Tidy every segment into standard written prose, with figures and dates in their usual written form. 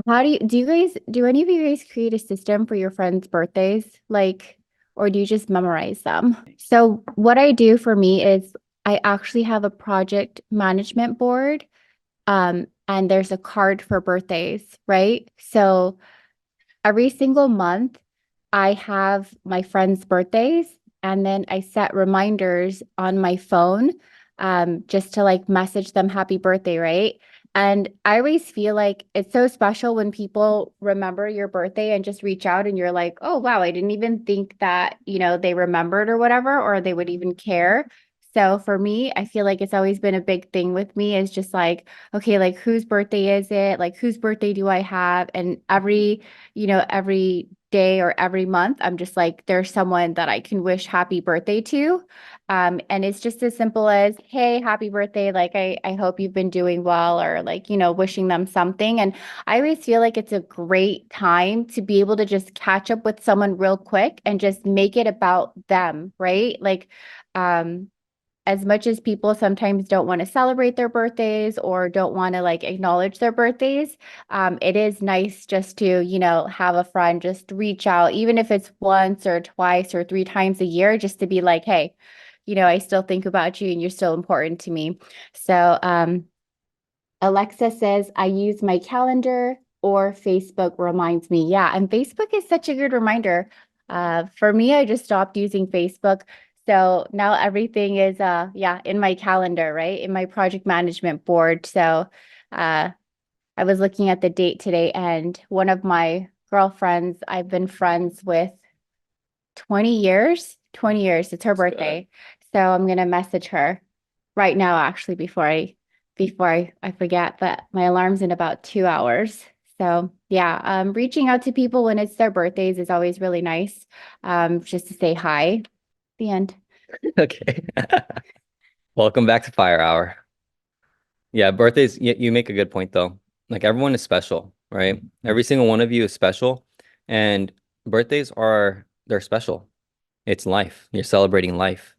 How do any of you guys create a system for your friends' birthdays? Like, or do you just memorize them? So what I do for me is I actually have a project management board. And there's a card for birthdays, right? So every single month, I have my friends' birthdays, and then I set reminders on my phone, just to like message them happy birthday, right? And I always feel like it's so special when people remember your birthday and just reach out and you're like, oh, wow, I didn't even think that, they remembered or whatever, or they would even care. So for me, I feel like it's always been a big thing with me is just like, okay, like whose birthday is it? Like whose birthday do I have? And every day or every month, I'm just like, there's someone that I can wish happy birthday to. And it's just as simple as, hey, happy birthday. Like, I hope you've been doing well, or like, wishing them something. And I always feel like it's a great time to be able to just catch up with someone real quick and just make it about them, right? Like, um, as much as people sometimes don't want to celebrate their birthdays or don't want to like acknowledge their birthdays, it is nice just to, have a friend just reach out, even if it's once or twice or three times a year, just to be like, hey, I still think about you and you're still important to me. So, Alexa says, I use my calendar or Facebook reminds me. Yeah, and Facebook is such a good reminder. For me, I just stopped using Facebook. So now everything is yeah, in my calendar, right? In my project management board. So uh I was looking at the date today and one of my girlfriends I've been friends with 20 years. 20 years. It's her birthday. So I'm gonna message her right now, actually, before I forget, but my alarm's in about 2 hours. So yeah, reaching out to people when it's their birthdays is always really nice. Just to say hi. The end. Okay. Welcome back to Fire Hour. Yeah, birthdays, you make a good point though. Like everyone is special, right? Every single one of you is special. And birthdays they're special. It's life. You're celebrating life.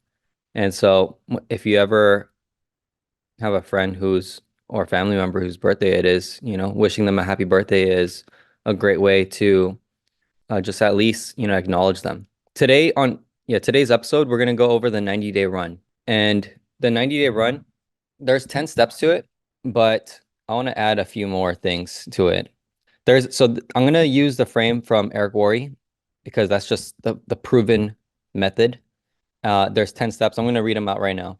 And so if you ever have a friend or a family member whose birthday it is, wishing them a happy birthday is a great way to just at least, acknowledge them. Today's episode, we're going to go over the 90-day run. And the 90-day run, there's 10 steps to it, but I want to add a few more things to it. I'm going to use the frame from Eric Worre because that's just the proven method. There's 10 steps. I'm going to read them out right now.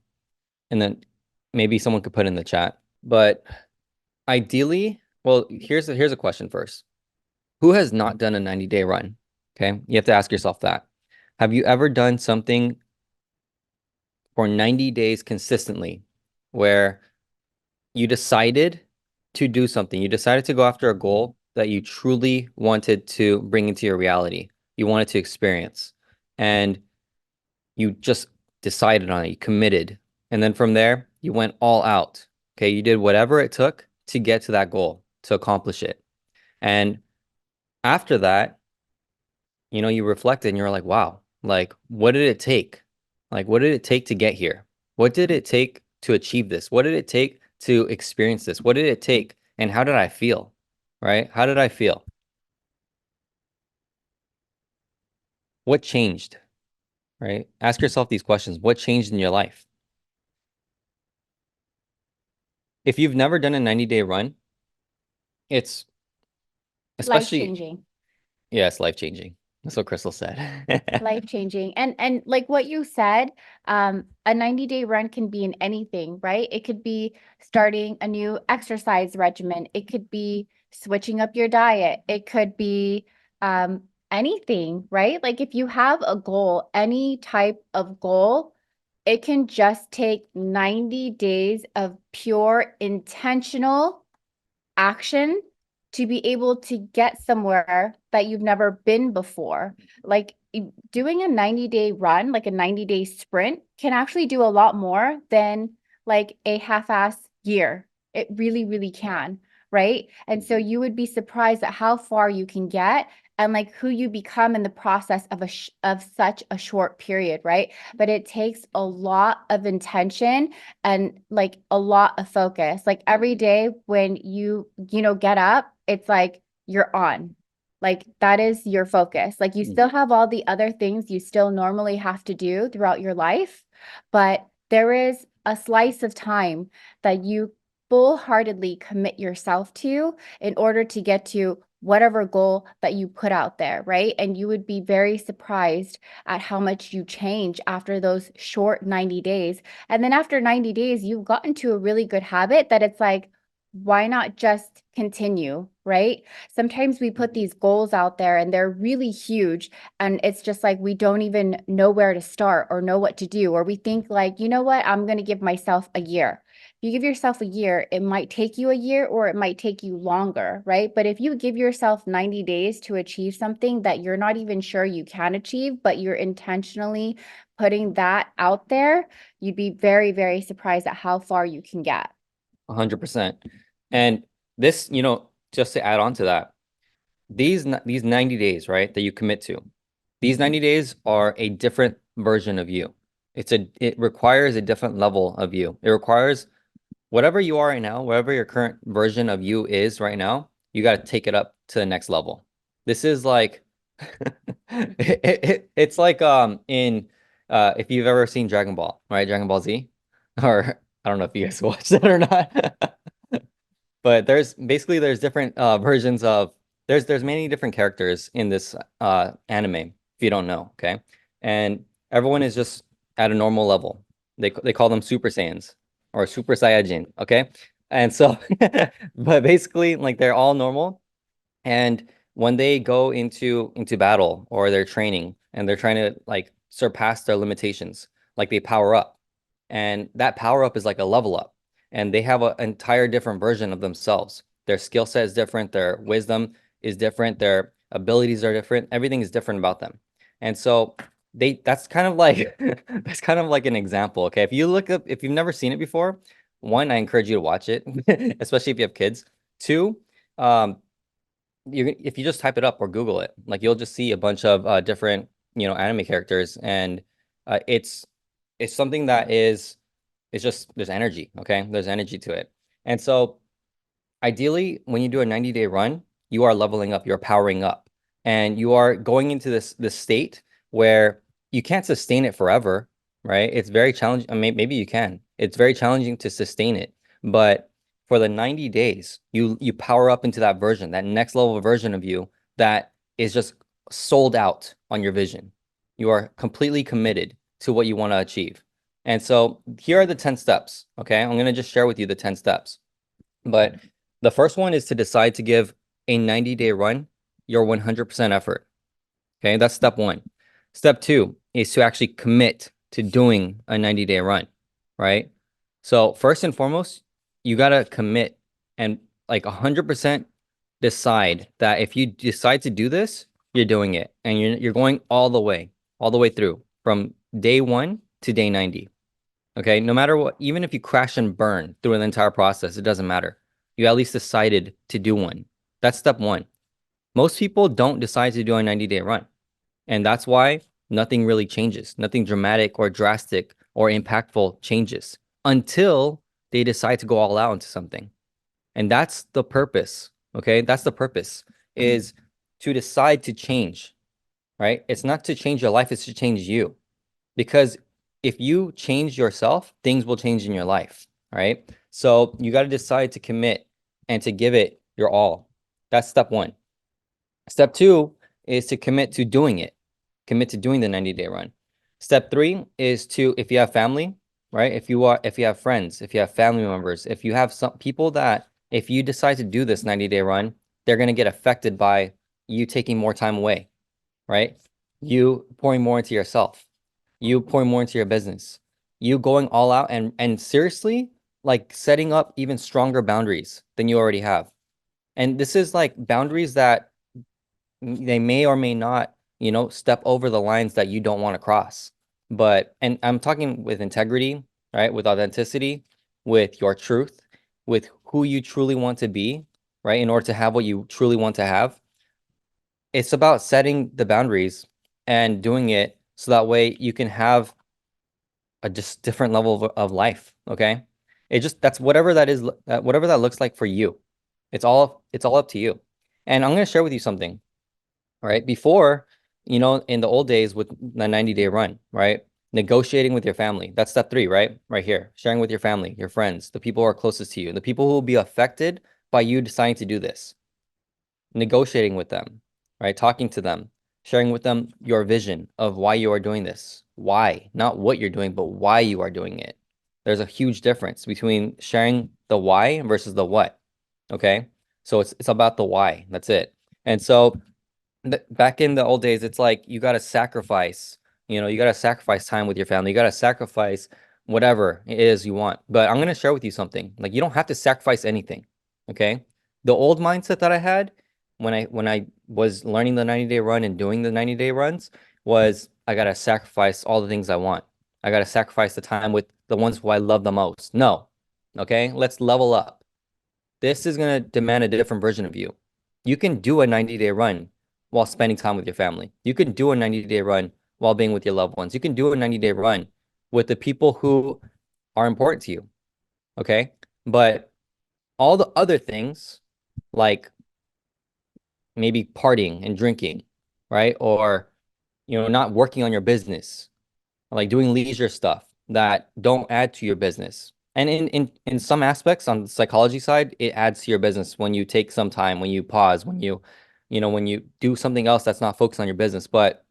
And then maybe someone could put in the chat. But ideally, well, here's a question first. Who has not done a 90-day run? Okay. You have to ask yourself that. Have you ever done something for 90 days consistently where you decided to do something? You decided to go after a goal that you truly wanted to bring into your reality. You wanted to experience. And you just decided on it. You committed. And then from there, you went all out. Okay. You did whatever it took to get to that goal, to accomplish it. And after that, you reflected and you're like, wow, like, what did it take? Like, what did it take to get here? What did it take to achieve this? What did it take to experience this? What did it take? And how did I feel? Right? How did I feel? What changed? Right? Ask yourself these questions. What changed in your life? If you've never done a 90-day run, it's Life especially, changing. yeah, it's life changing. That's what Crystal said. Life changing. And like what you said, a 90-day run can be in anything, right? It could be starting a new exercise regimen. It could be switching up your diet. It could be anything, right? Like if you have a goal, any type of goal, it can just take 90 days of pure intentional action to be able to get somewhere that you've never been before. Like doing a 90-day run, like a 90-day sprint, can actually do a lot more than like a half-ass year. It really, really can, right? And so you would be surprised at how far you can get and like who you become in the process of of such a short period, right? But it takes a lot of intention and like a lot of focus. Like every day when you get up, it's like you're on. Like that is your focus. Like you still have all the other things you still normally have to do throughout your life, but there is a slice of time that you full-heartedly commit yourself to in order to get to whatever goal that you put out there, right? And you would be very surprised at how much you change after those short 90 days. And then after 90 days, you've gotten to a really good habit that it's like, why not just continue, right? Sometimes we put these goals out there and they're really huge, and it's just like we don't even know where to start or know what to do, or we think like, you know what, I'm going to give myself a year. If you give yourself a year, it might take you a year or it might take you longer, right? But if you give yourself 90 days to achieve something that you're not even sure you can achieve, but you're intentionally putting that out there, you'd be very, very surprised at how far you can get. 100%. And this, just to add on to that, these 90 days, right, that you commit to, these 90 days are a different version of you. It requires a different level of you. It requires whatever you are right now, whatever your current version of you is right now, you got to take it up to the next level. This is like it's like in if you've ever seen Dragon Ball, right? Dragon Ball Z, or I don't know if you guys watched that or not. But there's different versions of there's many different characters in this anime, if you don't know, okay? And everyone is just at a normal level. They call them Super Saiyans or Super Saiyajin, okay? And so but basically like they're all normal, and when they go into battle or they're training and they're trying to like surpass their limitations, like they power up. And that power up is like a level up. And they have an entire different version of themselves. Their skill set is different, their wisdom is different, their abilities are different, everything is different about them. And so that's kind of like that's kind of like an example. Okay. If you've never seen it before, one, I encourage you to watch it, especially if you have kids. Two, um, if you just type it up or Google it, like you'll just see a bunch of different, anime characters, and it's something that is it's just there's energy, okay? There's energy to it. And so ideally, when you do a 90-day run, you are leveling up, you're powering up, and you are going into this state where you can't sustain it forever, right? It's very challenging. I mean, maybe you can. It's very challenging to sustain it, but for the 90 days, you power up into that version, that next level version of you that is just sold out on your vision. You are completely committed to what you want to achieve. And so here are the 10 steps, okay? I'm going to just share with you the 10 steps. But the first one is to decide to give a 90-day run your 100% effort. Okay, that's step one. Step two is to actually commit to doing a 90-day run, right? So first and foremost, you got to commit and like 100% decide that if you decide to do this, you're doing it, and you're going all the way through from day 1 to day 90. Okay, no matter what, even if you crash and burn through the entire process, it doesn't matter. You at least decided to do one. That's step one. Most people don't decide to do a 90-day run. And that's why nothing really changes. Nothing dramatic or drastic or impactful changes until they decide to go all out into something. And that's the purpose. Okay, that's the purpose, is to decide to change, right? It's not to change your life, it's to change you. Because if you change yourself, things will change in your life. All right. So you got to decide to commit and to give it your all. That's step one. Step two is to commit to doing it. Commit to doing the 90-day run. Step three is to, if you have family, right? If you have friends, if you have family members, if you have some people that if you decide to do this 90-day run, they're going to get affected by you taking more time away, right? You pouring more into yourself, you pouring more into your business, you going all out and seriously like setting up even stronger boundaries than you already have. And this is like boundaries that they may or may not, step over the lines that you don't want to cross. And I'm talking with integrity, right? With authenticity, with your truth, with who you truly want to be, right? In order to have what you truly want to have. It's about setting the boundaries and doing it so that way you can have a just different level of life. Okay. That's whatever that is, whatever that looks like for you. It's all up to you. And I'm going to share with you something, right? Before, in the old days with the 90-day run, right? Negotiating with your family. That's step 3, right? Right here. Sharing with your family, your friends, the people who are closest to you, the people who will be affected by you deciding to do this. Negotiating with them, right? Talking to them, sharing with them your vision of why you are doing this. Why, not what you're doing, but why you are doing it. There's a huge difference between sharing the why versus the what. Okay. So it's about the why. That's it. And so back in the old days, it's like you got to sacrifice, you got to sacrifice time with your family. You got to sacrifice whatever it is you want. But I'm going to share with you something. Like you don't have to sacrifice anything. Okay. The old mindset that I had when I was learning the 90-day run and doing the 90-day runs was I got to sacrifice all the things I want. I got to sacrifice the time with the ones who I love the most. No. Okay. Let's level up. This is going to demand a different version of you. You can do a 90-day run while spending time with your family. You can do a 90-day run while being with your loved ones. You can do a 90-day run with the people who are important to you. Okay. But all the other things, like maybe partying and drinking, right? Or, not working on your business, like doing leisure stuff that don't add to your business. And in some aspects on the psychology side, it adds to your business when you take some time, when you pause, when you do something else that's not focused on your business. But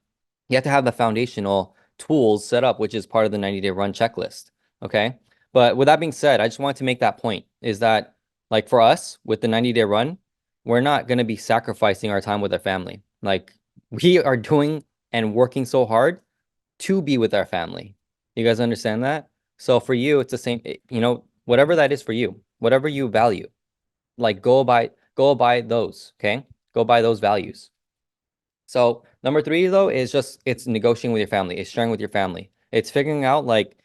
you have to have the foundational tools set up, which is part of the 90-day run checklist. Okay. But with that being said, I just wanted to make that point is that like for us with the 90-day run, we're not going to be sacrificing our time with our family. Like we are doing and working so hard to be with our family. You guys understand that? So for you, it's the same, whatever that is for you, whatever you value, like go by those, okay? Go by those values. So number 3 though is just it's negotiating with your family, it's sharing with your family. It's figuring out like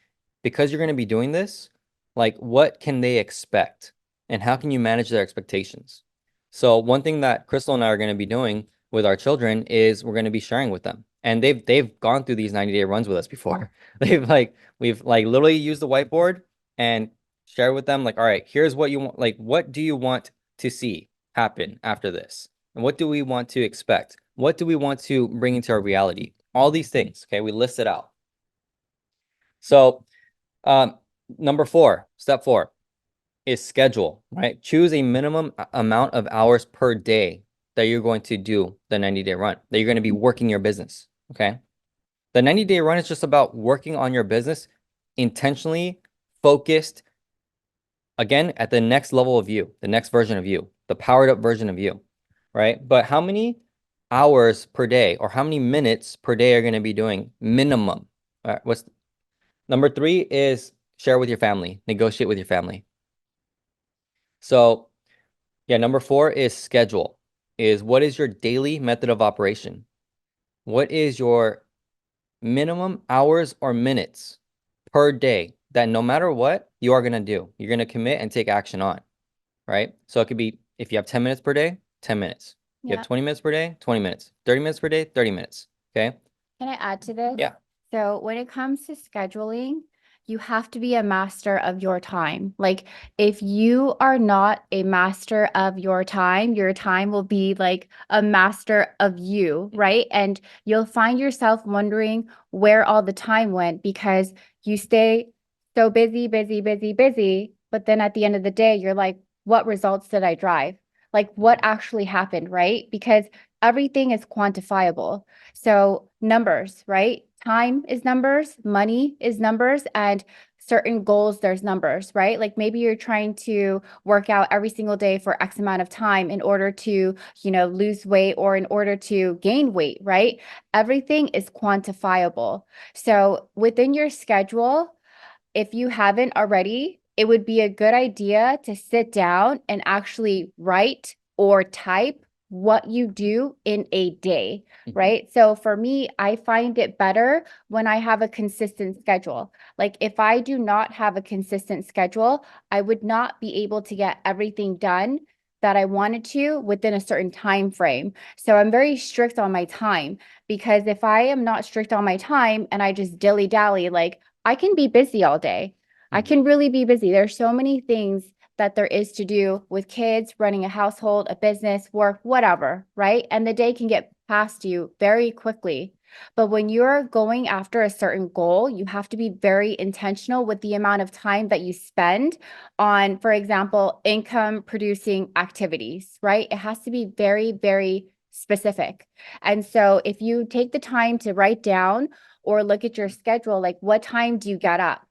because you're going to be doing this, like what can they expect and how can you manage their expectations? So one thing that Crystal and I are going to be doing with our children is we're going to be sharing with them. And they've gone through these 90-day runs with us before. We've like literally used the whiteboard and share with them like, all right, here's what you want, like what do you want to see happen after this? And what do we want to expect? What do we want to bring into our reality? All these things, okay? We list it out. So, number 4, step 4 is schedule, right? Choose a minimum amount of hours per day that you're going to do the 90-day run, that you're going to be working your business, okay? The 90-day run is just about working on your business intentionally, focused, again, at the next level of you, the next version of you, the powered up version of you, right? But how many hours per day or how many minutes per day are going to be doing minimum? All right, what's number 3 is share with your family, negotiate with your family. So yeah, number 4 is schedule, is what is your daily method of operation? What is your minimum hours or minutes per day that no matter what you are going to do, you're going to commit and take action on, right? So it could be if you have 10 minutes per day, 10 minutes. You have 20 minutes per day, 20 minutes. 30 minutes per day, 30 minutes. Okay. Can I add to this? Yeah. So when it comes to scheduling, you have to be a master of your time. Like if you are not a master of your time will be like a master of you, right? And you'll find yourself wondering where all the time went because you stay so busy, busy, busy, busy. But then at the end of the day, you're like, what results did I drive? Like what actually happened, right? Because everything is quantifiable. So numbers, right? Time is numbers, money is numbers, and certain goals, there's numbers, right? Like maybe you're trying to work out every single day for X amount of time in order to, lose weight or in order to gain weight, right? Everything is quantifiable. So within your schedule, if you haven't already, it would be a good idea to sit down and actually write or type what you do in a day, right? So for me, I find it better when I have a consistent schedule. Like if I do not have a consistent schedule, I would not be able to get everything done that I wanted to within a certain time frame. So I'm very strict on my time because if I am not strict on my time and I just dilly-dally, like I can be busy all day. I can really be busy. There's so many things that there is to do with kids, running a household, a business, work, whatever, right? And the day can get past you very quickly. But when you're going after a certain goal, you have to be very intentional with the amount of time that you spend on, for example, income producing activities, right? It has to be very, very specific. And so if you take the time to write down or look at your schedule, like what time do you get up?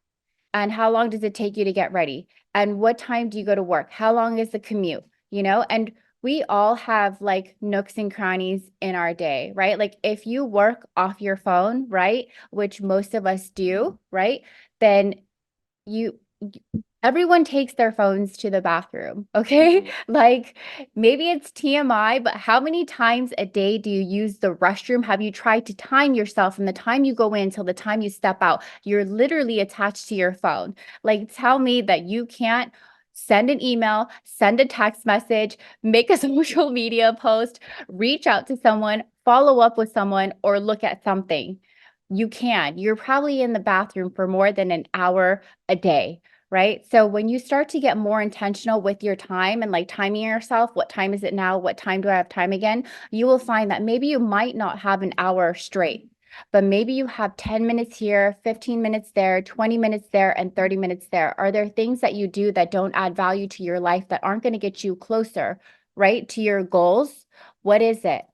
And how long does it take you to get ready? And what time do you go to work? How long is the commute? And we all have like nooks and crannies in our day, right? Like if you work off your phone, right, which most of us do, right, then you everyone takes their phones to the bathroom, okay? Like maybe it's TMI, but how many times a day do you use the restroom? Have you tried to time yourself from the time you go in till the time you step out? You're literally attached to your phone. Like tell me that you can't send an email, send a text message, make a social media post, reach out to someone, follow up with someone, or look at something. You can. You're probably in the bathroom for more than an hour a day, right? So when you start to get more intentional with your time and like timing yourself, what time is it now? What time do I have time again? You will find that maybe you might not have an hour straight, but maybe you have 10 minutes here, 15 minutes there, 20 minutes there, and 30 minutes there. Are there things that you do that don't add value to your life that aren't going to get you closer, right, to your goals? What is it?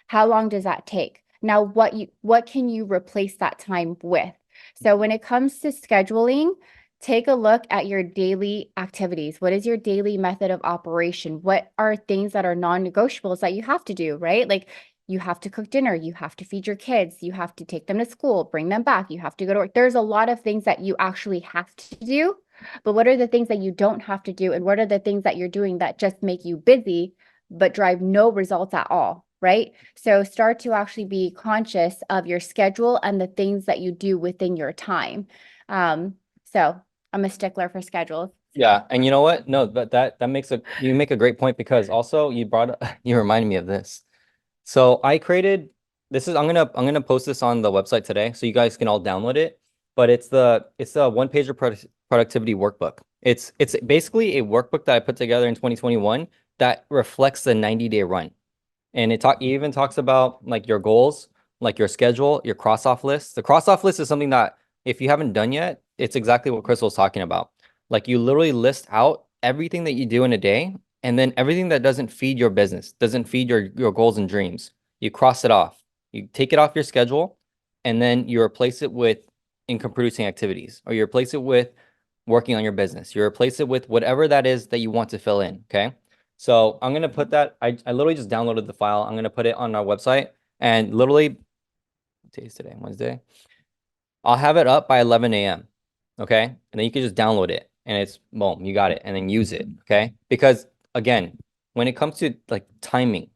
How long does that take? Now, what can you replace that time with? So when it comes to scheduling, take a look at your daily activities. What is your daily method of operation? What are things that are non-negotiables that you have to do, right? Like you have to cook dinner, you have to feed your kids, you have to take them to school, bring them back, you have to go to work. There's a lot of things that you actually have to do, but what are the things that you don't have to do? And what are the things that you're doing that just make you busy, but drive no results at all? Right? So start to actually be conscious of your schedule and the things that you do within your time. So I'm a stickler for schedules. Yeah, and you know what? No, but that makes you make a great point because also you reminded me of this. So I created I'm gonna post this on the website today so you guys can all download it. But it's a one-pager productivity workbook. It's basically a workbook that I put together in 2021 that reflects the 90-day run. And it even talks about like your goals, like your schedule, your cross-off list. The cross-off list is something that if you haven't done yet, it's exactly what Crystal's talking about. Like you literally list out everything that you do in a day, and then everything that doesn't feed your business, doesn't feed your goals and dreams. You cross it off. You take it off your schedule, and then you replace it with income producing activities, or you replace it with working on your business. You replace it with whatever that is that you want to fill in. Okay. So I'm gonna put that. I literally just downloaded the file. I'm gonna put it on our website, and literally, what day is today? Wednesday. I'll have it up by 11 a.m. Okay, and then you can just download it, and it's boom, you got it, and then use it. Okay, because again, when it comes to like timing,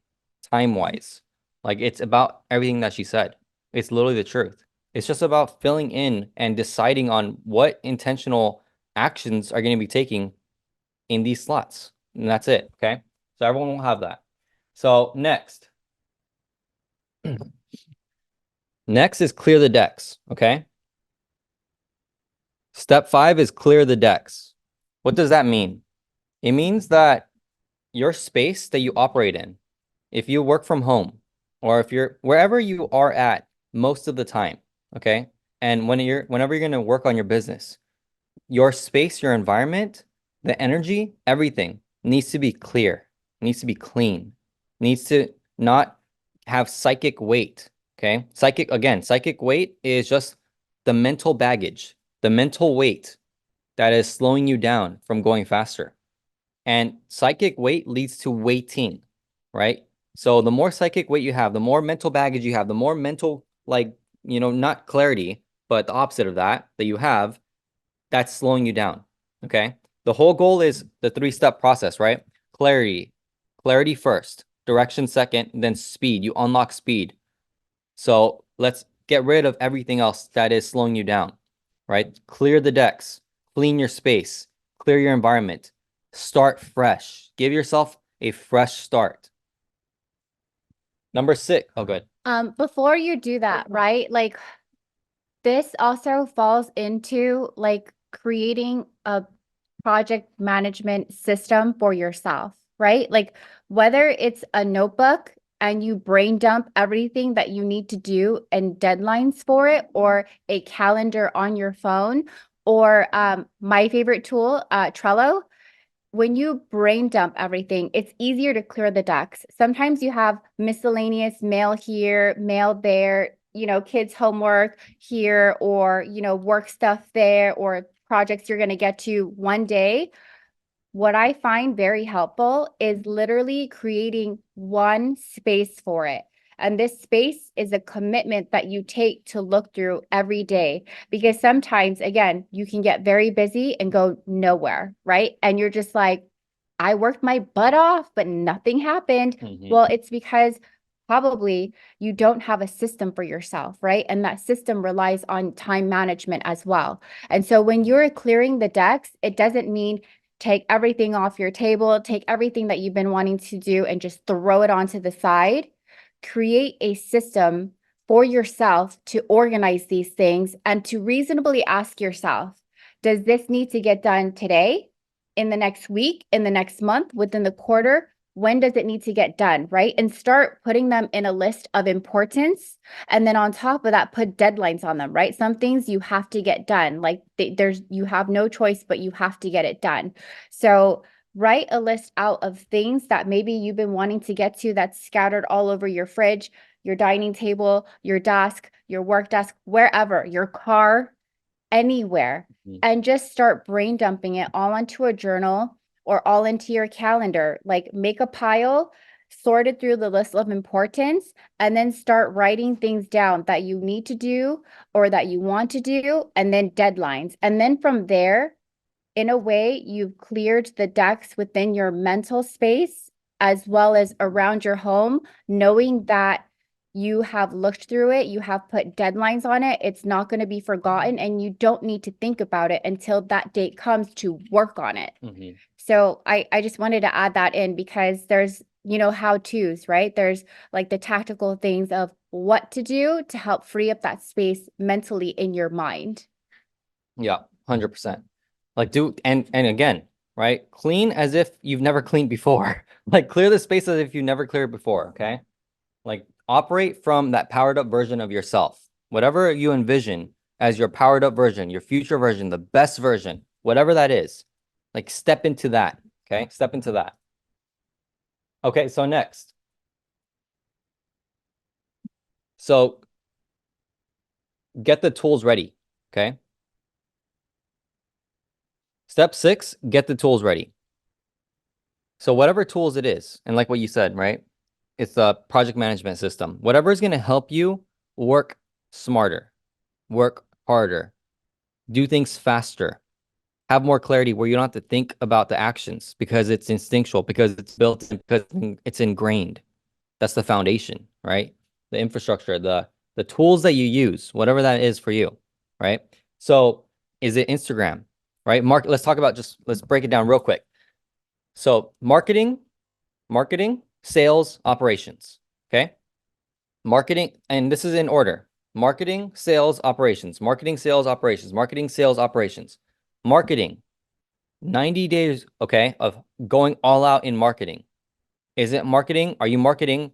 time wise, like it's about everything that she said. It's literally the truth. It's just about filling in and deciding on what intentional actions are going to be taking in these slots. And that's it. Okay. So everyone will have that. So next. Next is clear the decks. Okay. Step 5 is clear the decks. What does that mean? It means that your space that you operate in, if you work from home or if you're wherever you are at most of the time, okay? And whenever you're going to work on your business, your space, your environment, the energy, everything needs to be clear, needs to be clean, needs to not have psychic weight. Okay. Psychic weight is just the mental baggage, the mental weight that is slowing you down from going faster. And psychic weight leads to waiting, right? So the more psychic weight you have, the more mental baggage you have, the more mental, like, not clarity, but the opposite of that you have, that's slowing you down. Okay. The whole goal is the 3-step process, right? Clarity first, direction second, then speed. You unlock speed. So let's get rid of everything else that is slowing you down, right? Clear the decks, clean your space, clear your environment, start fresh. Give yourself a fresh start. Number 6. Oh, good. Before you do that, right? Like this also falls into like creating a project management system for yourself, right? Like whether it's a notebook and you brain dump everything that you need to do and deadlines for it, or a calendar on your phone, or my favorite tool, Trello. When you brain dump everything, it's easier to clear the decks. Sometimes you have miscellaneous mail here, mail there, kids' homework here, or, work stuff there, or projects you're going to get to one day. What I find very helpful is literally creating one space for it. And this space is a commitment that you take to look through every day. Because sometimes, again, you can get very busy and go nowhere, right? And you're just like, I worked my butt off, but nothing happened. Well, it's because probably you don't have a system for yourself, right? And that system relies on time management as well. And so when you're clearing the decks, it doesn't mean take everything off your table, take everything that you've been wanting to do and just throw it onto the side. Create a system for yourself to organize these things and to reasonably ask yourself, does this need to get done today, in the next week, in the next month, within the quarter? When does it need to get done, right? And start putting them in a list of importance. And then on top of that, put deadlines on them, right? Some things you have to get done. Like you have no choice, but you have to get it done. So write a list out of things that maybe you've been wanting to get to that's scattered all over your fridge, your dining table, your desk, your work desk, wherever, your car, anywhere, and just start brain dumping it all onto a journal or all into your calendar. Like make a pile, sort it through the list of importance, and then start writing things down that you need to do or that you want to do, and then deadlines. And then from there, in a way, you've cleared the decks within your mental space as well as around your home, knowing that you have looked through it, you have put deadlines on it, it's not going to be forgotten, and you don't need to think about it until that date comes to work on it. So I just wanted to add that in because there's, how-tos, right? There's like the tactical things of what to do to help free up that space mentally in your mind. Yeah, 100%. Like and again, right? Clean as if you've never cleaned before. Like clear the space as if you've never cleared before, okay? Like operate from that powered up version of yourself. Whatever you envision as your powered up version, your future version, the best version, whatever that is, like step into that, okay? Step into that. Okay, so next. So get the tools ready, okay? Step 6, get the tools ready. So whatever tools it is, and like what you said, right? It's the project management system. Whatever is going to help you work smarter, work harder, do things faster, have more clarity where you don't have to think about the actions because it's instinctual, because it's built in, because it's ingrained. That's the foundation, right? The infrastructure, the tools that you use, whatever that is for you, right? So is it Instagram, right? Let's talk about let's break it down real quick. So marketing, sales, operations, okay? Marketing, and this is in order. Marketing, sales, operations, marketing, sales, operations, marketing, sales, operations. Marketing, 90 days, okay, of going all out in marketing. Is it marketing? Are you marketing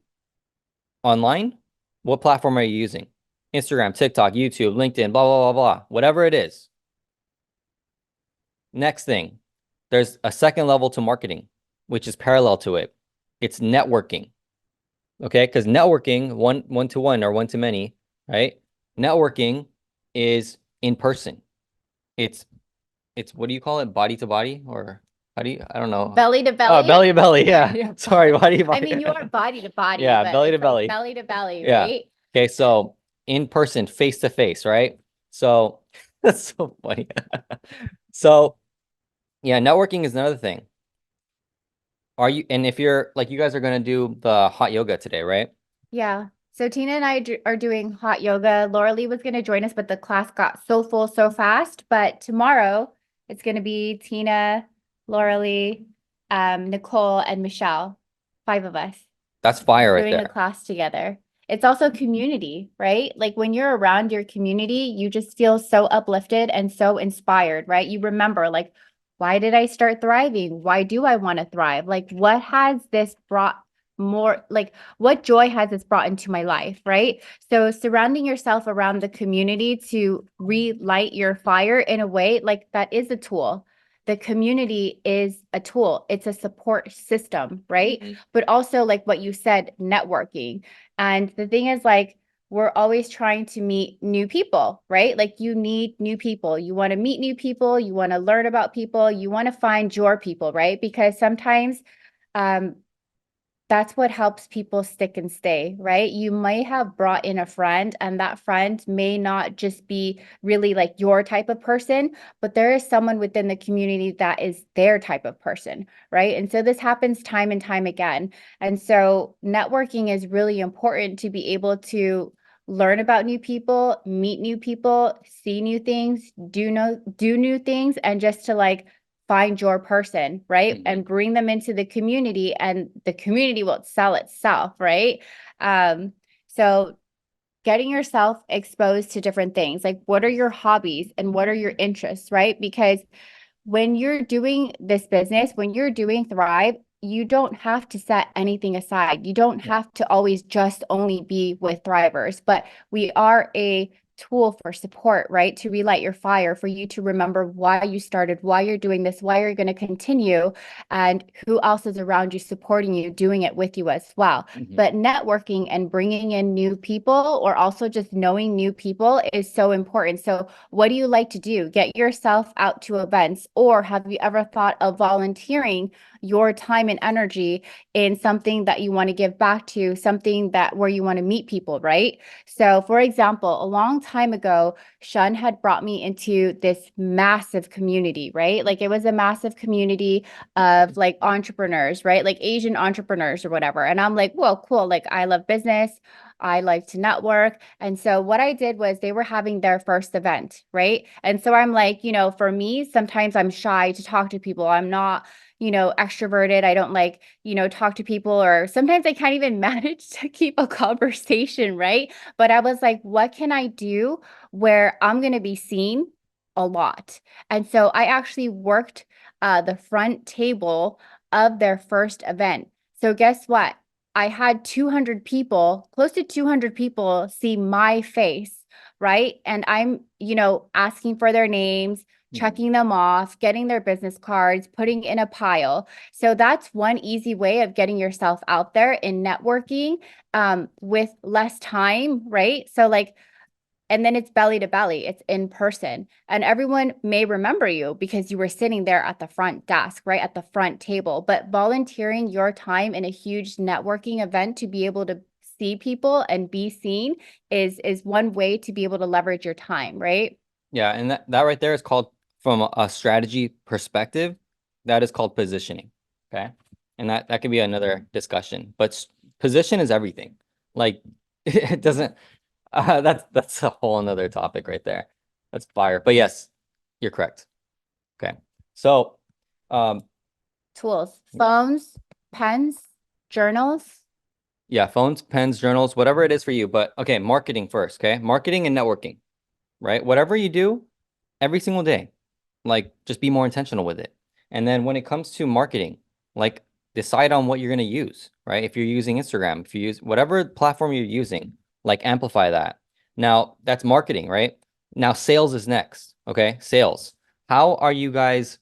online? What platform are you using? Instagram, TikTok, YouTube, LinkedIn, blah, blah, blah, blah, whatever it is. Next thing, there's a second level to marketing, which is parallel to it. It's networking. Okay, because networking, one to one or one to many, right? Networking is in person. It's what do you call it? Body to body, or how do you? I don't know. Belly to belly. Oh, belly to belly. Yeah. Sorry, body to body. I mean, you are body to body. Yeah, but belly to it's like belly. belly to belly, Yeah. right? Okay, so in person, face to face, right? So that's so funny. So yeah, networking is another thing. And if you're like, you guys are gonna do the hot yoga today, right? Yeah. So Tina and I are doing hot yoga. Laura Lee was going to join us, but the class got so full so fast. But tomorrow it's going to be Tina, Laura Lee, Nicole, and Michelle, 5 of us That's fire right doing there. a class together. It's also community, right? Like when you're around your community, you just feel so uplifted and so inspired, right? You remember like, why did I start thriving? Why do I want to thrive? Like, what has this brought more, like, what joy has this brought into my life, right? So surrounding yourself around the community to relight your fire in a way, like that is a tool. The community is a tool. It's a support system, right? But also like what you said, networking. And the thing is like, we're always trying to meet new people, right? Like you need new people. You want to meet new people. You want to learn about people. You want to find your people, right? Because sometimes um, that's what helps people stick and stay, right? You might have brought in a friend, and that friend may not just be really like your type of person, but there is someone within the community that is their type of person, right? And so this happens time and time again. And so networking is really important to be able to learn about new people, meet new people, see new things, do new things, and just to like find your person, right? And bring them into the community, and the community will sell itself, right? So getting yourself exposed to different things, like what are your hobbies and what are your interests, right? Because when you're doing this business, when you're doing Thrive, you don't have to set anything aside. You don't have to always just only be with Thrivers, but we are a tool for support, right? To relight your fire, for you to remember why you started, why you're doing this, why you're going to continue, and who else is around you supporting you, doing it with you as well. But networking and bringing in new people, or also just knowing new people, is so important. So what do you like to do? Get yourself out to events, or have you ever thought of volunteering your time and energy in something that you want to give back to, something that where you want to meet people, right? So for example, a long time ago, Shun had brought me into this massive community, right? Like it was a massive community of like entrepreneurs, right? Like Asian entrepreneurs or whatever. And I'm like, whoa, cool. Like I love business. I like to network. And so what I did was they were having their first event, right? And so I'm like, for me, sometimes I'm shy to talk to people. I'm not, extroverted. I don't like, talk to people, or sometimes I can't even manage to keep a conversation, right? But I was like, what can I do where I'm going to be seen a lot? And so I actually worked the front table of their first event. So guess what? I had 200 people, close to 200 people see my face, right? And I'm, asking for their names, checking them off, getting their business cards, putting in a pile. So that's one easy way of getting yourself out there in networking with less time, right? So like, and then it's belly to belly, it's in person. And everyone may remember you because you were sitting there at the front desk, right? At the front table. But volunteering your time in a huge networking event to be able to see people and be seen is one way to be able to leverage your time, right? Yeah, and that right there is called, from a strategy perspective, that is called positioning. Okay. And that could be another discussion. But position is everything. Like it doesn't that's a whole another topic right there. That's fire. But yes, you're correct. Okay. So um Tools, phones, pens, journals. yeah, phones, pens, journals, whatever it is for you. But okay, marketing first, okay? Marketing and networking, right? Whatever you do every single day, like just be more intentional with it. And then when it comes to marketing, like decide on what you're going to use, right? If you're using Instagram, if you use whatever platform you're using, like amplify that. Now, that's marketing, right? Now, sales is next, okay? Sales. How are you guys,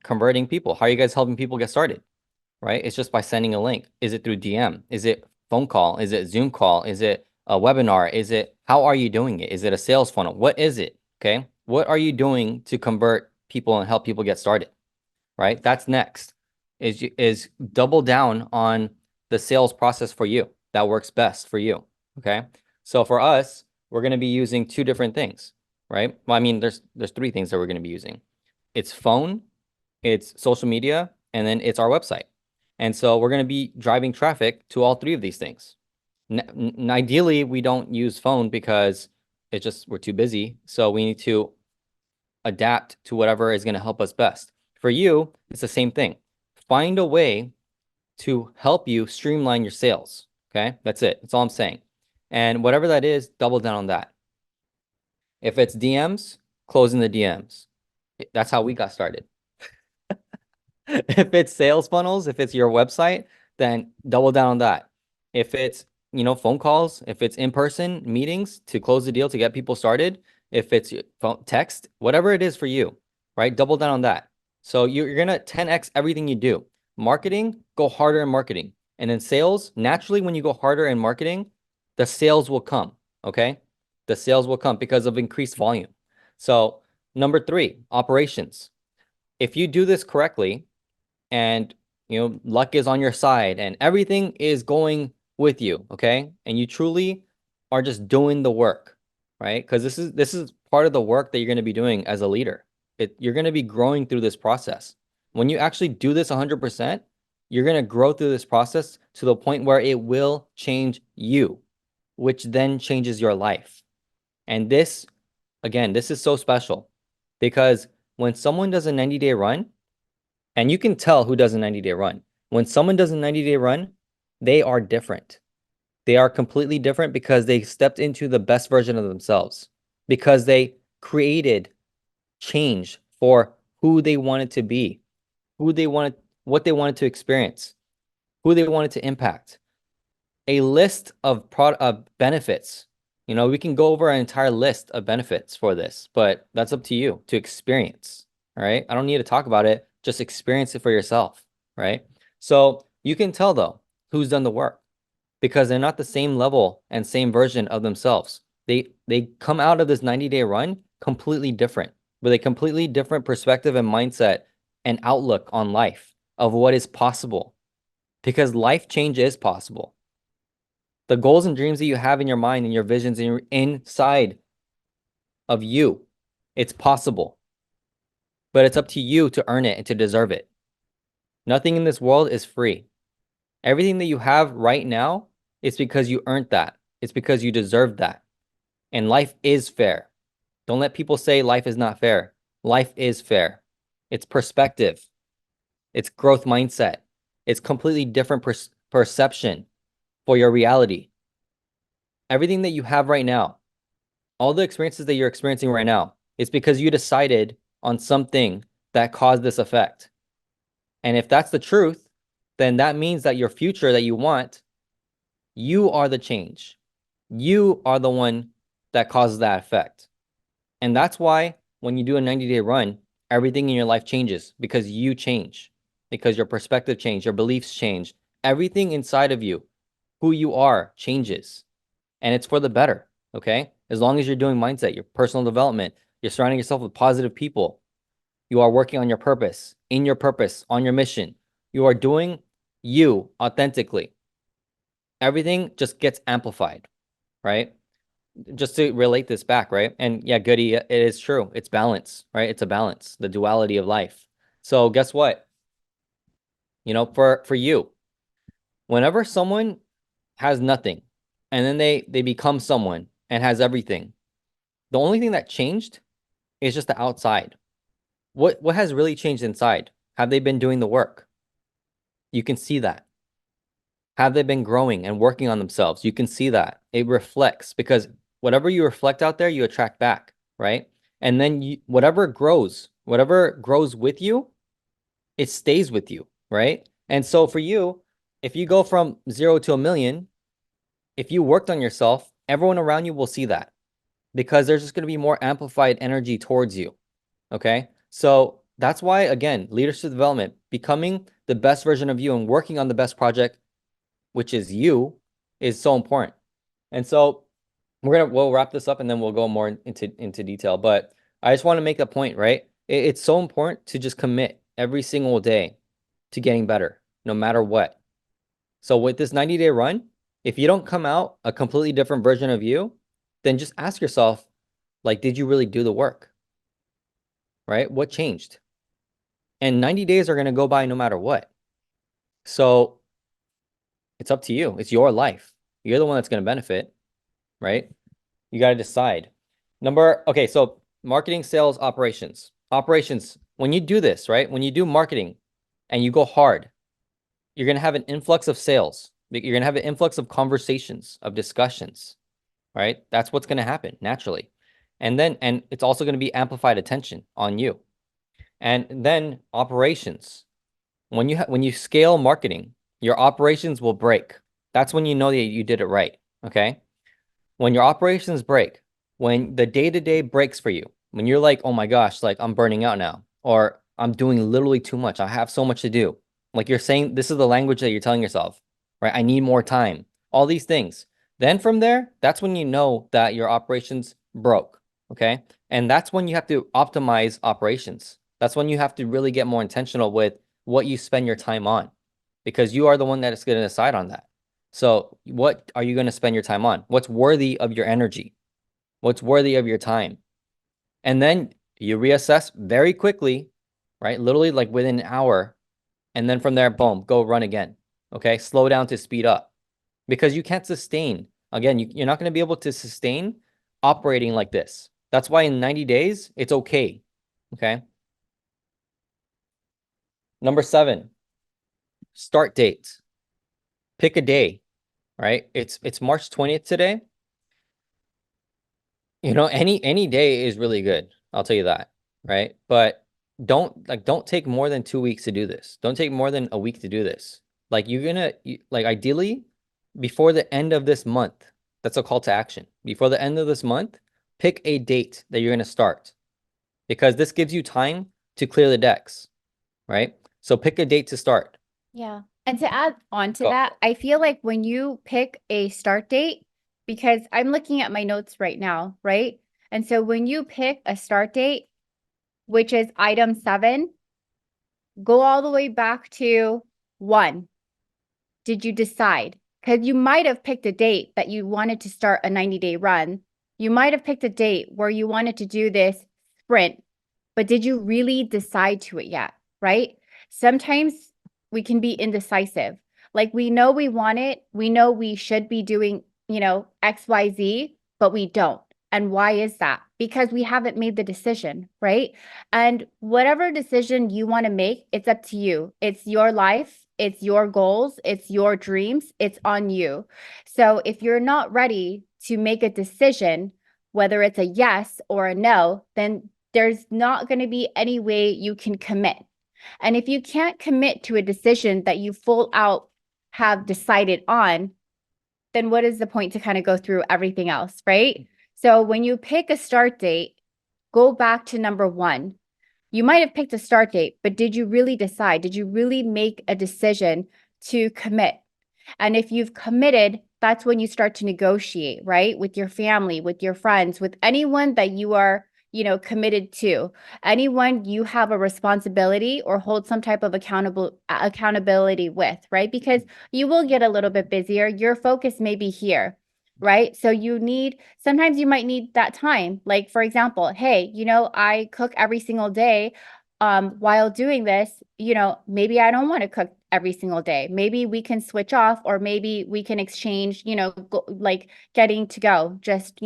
converting people? How are you guys helping people get started? Right? It's just by sending a link. Is it through DM? Is it phone call? Is it Zoom call? Is it a webinar? How are you doing it? Is it a sales funnel? What is it? Okay. What are you doing to convert people and help people get started? Right? That's next. Is double down on the sales process for you. That works best for you. Okay. So for us, we're going to be using two different things, right? Well, I mean, there's three things that we're going to be using. It's phone, it's social media, and then it's our website. And so we're going to be driving traffic to all three of these things. Ideally, we don't use phone because we're too busy. So we need to adapt to whatever is going to help us best. For you, it's the same thing. Find a way to help you streamline your sales. Okay. That's it. That's all I'm saying. And whatever that is, double down on that. If it's DMs, closing the DMs. That's how we got started. If it's sales funnels, if it's your website, then double down on that. If it's, phone calls, if it's in-person meetings to close the deal to get people started, if it's phone, text, whatever it is for you, right? Double down on that. So you're gonna 10x everything you do. Marketing, go harder in marketing. And then sales, naturally, when you go harder in marketing, the sales will come, okay? The sales will come because of increased volume. So number 3, operations. If you do this correctly, and luck is on your side and everything is going with you, okay, and you truly are just doing the work, right? Because this is part of the work that you're going to be doing as a leader. You're going to be growing through this process. When you actually do this 100%, you're going to grow through this process to the point where it will change you, which then changes your life. And this, again, this is so special because when someone does a 90-day run, and you can tell who does a 90-day run. When someone does a 90-day run, they are different. They are completely different because they stepped into the best version of themselves, because they created change for who they wanted to be, what they wanted to experience, who they wanted to impact. A list of benefits. We can go over an entire list of benefits for this, but that's up to you to experience. All right. I don't need to talk about it. Just experience it for yourself. Right. So you can tell though who's done the work because they're not the same level and same version of themselves. They come out of this 90-day run completely different, with a completely different perspective and mindset and outlook on life of what is possible, because life change is possible. The goals and dreams that you have in your mind and your visions and your inside of you, it's possible. But it's up to you to earn it and to deserve it. Nothing in this world is free. Everything that you have right now is because you earned that. It's because you deserved that. And life is fair. Don't let people say life is not fair. Life is fair. It's perspective. It's growth mindset. It's completely different perception for your reality. Everything that you have right now, all the experiences that you're experiencing right now, is because you decided on something that caused this effect. And if that's the truth, then that means that your future that you want, you are the change. You are the one that causes that effect. And that's why when you do a 90-day run, everything in your life changes because you change, because your perspective changes, your beliefs change. Everything inside of you, who you are, changes. And it's for the better, okay? As long as you're doing mindset, your personal development, you're surrounding yourself with positive people, you are working on your purpose, in your purpose, on your mission. You are doing you authentically. Everything just gets amplified, right? Just to relate this back, right? And yeah, Goody, it is true. It's balance, right? It's a balance, the duality of life. So guess what? For you, whenever someone has nothing and then they become someone and has everything, the only thing that changed is just the outside. What has really changed inside? Have they been doing the work? You can see that. Have they been growing and working on themselves? You can see that. It reflects because whatever you reflect out there, you attract back, right? And then whatever grows with you, it stays with you, right? And so for you, if you go from 0 to 1,000,000, if you worked on yourself, everyone around you will see that because there's just going to be more amplified energy towards you. Okay. So that's why, again, leadership development, becoming the best version of you and working on the best project, which is you, is so important. And so we'll wrap this up and then we'll go more into detail. But I just want to make a point, right? It's so important to just commit every single day to getting better, no matter what. So with this 90-day run, if you don't come out a completely different version of you, then just ask yourself, like, did you really do the work? Right? What changed? And 90 days are going to go by no matter what. So it's up to you. It's your life. You're the one that's going to benefit, right? You got to decide. Okay, so marketing, sales, operations. Operations, when you do this, right? When you do marketing and you go hard, you're going to have an influx of sales. You're going to have an influx of conversations, of discussions, right? That's what's going to happen naturally. And it's also going to be amplified attention on you. And then operations. When you scale marketing, your operations will break. That's when you know that you did it right. Okay. When your operations break, when the day-to-day breaks for you, when you're like, oh my gosh, like I'm burning out now, or I'm doing literally too much. I have so much to do. Like you're saying, this is the language that you're telling yourself, right? I need more time, all these things. Then from there, that's when you know that your operations broke. Okay. And that's when you have to optimize operations. That's when you have to really get more intentional with what you spend your time on, because you are the one that is going to decide on that. So what are you going to spend your time on? What's worthy of your energy? What's worthy of your time? And then you reassess very quickly, right? Literally like within an hour. And then from there, boom, go run again. Okay. Slow down to speed up, because you can't sustain. Again, you're not going to be able to sustain operating like this. That's why in 90 days, it's okay. Okay. Number 7, start date. Pick a day, right? It's March 20th today. You know, any day is really good. I'll tell you that, right? But don't take more than 2 weeks to do this. Don't take more than a week to do this. Like like ideally before the end of this month. That's a call to action. Before the end of this month, pick a date that you're gonna start, because this gives you time to clear the decks, right? So pick a date to start. Yeah. And to add on to Go. that, I feel like when you pick a start date, because I'm looking at my notes right now, right? And so when you pick a start date, which is item 7, go all the way back to 1. Did you decide? Because you might have picked a date that you wanted to start a 90-day run. You might have picked a date where you wanted to do this sprint, but did you really decide to it yet? Right? Sometimes we can be indecisive. Like we know we want it, we know we should be doing, XYZ, but we don't. And why is that? Because we haven't made the decision, right? And whatever decision you want to make, it's up to you. It's your life, it's your goals, it's your dreams, it's on you. So if you're not ready to make a decision, whether it's a yes or a no, then there's not going to be any way you can commit. And if you can't commit to a decision that you full out have decided on, then what is the point to kind of go through everything else, right? So when you pick a start date, go back to number 1. You might have picked a start date, but did you really decide? Did you really make a decision to commit? And if you've committed, that's when you start to negotiate, right? With your family, with your friends, with anyone that you are, committed to. Anyone you have a responsibility or hold some type of accountability with, right? Because you will get a little bit busier. Your focus may be here, right? So sometimes you might need that time. Like for example, hey, I cook every single day. While doing this, maybe I don't want to cook every single day. Maybe we can switch off, or maybe we can exchange, like getting to go just,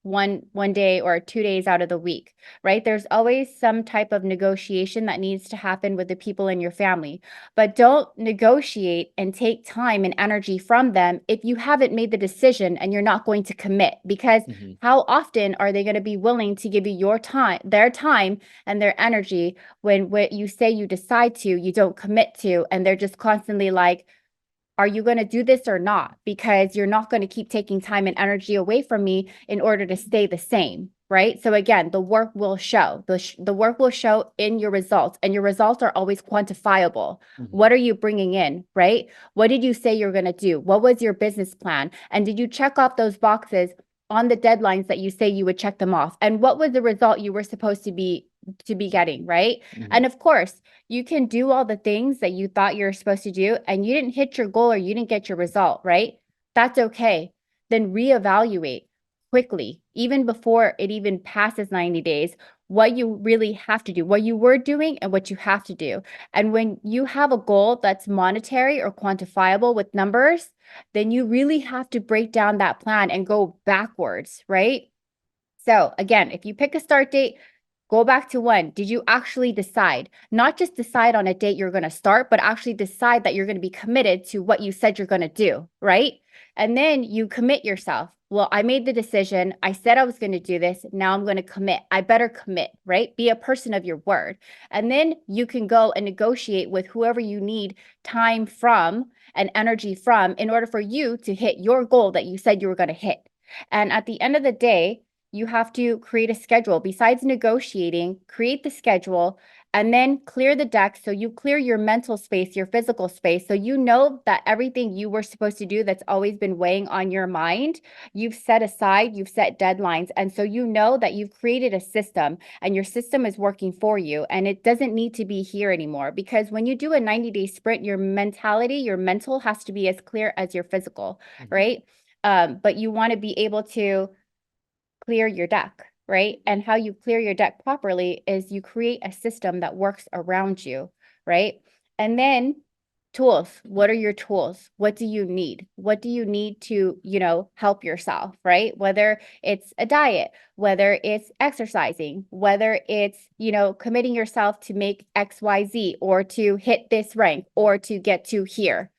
one day or 2 days out of the week, right? There's always some type of negotiation that needs to happen with the people in your family, but don't negotiate and take time and energy from them if you haven't made the decision and you're not going to commit, because how often are they going to be willing to give you their time and their energy when what you say you decide to, you don't commit to, and they're just constantly like, are you going to do this or not? Because you're not going to keep taking time and energy away from me in order to stay the same, right? So again, the work will show. The work will show in your results, and your results are always quantifiable. What are you bringing in, right? What did you say you're going to do? What was your business plan? And did you check off those boxes on the deadlines that you say you would check them off? And what was the result you were supposed to be getting, right? And of course, you can do all the things that you thought you were supposed to do and you didn't hit your goal or you didn't get your result, right? That's okay. Then reevaluate quickly, even before it even passes 90 days, what you really have to do, what you were doing and what you have to do. And when you have a goal that's monetary or quantifiable with numbers, then you really have to break down that plan and go backwards, right? So again, if you pick a start date, go back to 1. Did you actually decide? Not just decide on a date you're going to start, but actually decide that you're going to be committed to what you said you're going to do, right? And then you commit yourself. Well, I made the decision. I said I was going to do this. Now I'm going to commit. I better commit, right? Be a person of your word. And then you can go and negotiate with whoever you need time from and energy from in order for you to hit your goal that you said you were going to hit. And at the end of the day, you have to create a schedule. Besides negotiating, create the schedule and then clear the deck. So you clear your mental space, your physical space. So you know that everything you were supposed to do that's always been weighing on your mind, you've set aside, you've set deadlines. And so you know that you've created a system and your system is working for you. And it doesn't need to be here anymore because when you do a 90-day sprint, your mentality, your mental has to be as clear as your physical, right? But you want to be able to clear your deck, right? And how you clear your deck properly is you create a system that works around you, right? And then tools. What are your tools? What do you need? What do you need to, help yourself, right? Whether it's a diet, whether it's exercising, whether it's, committing yourself to make XYZ or to hit this rank or to get to here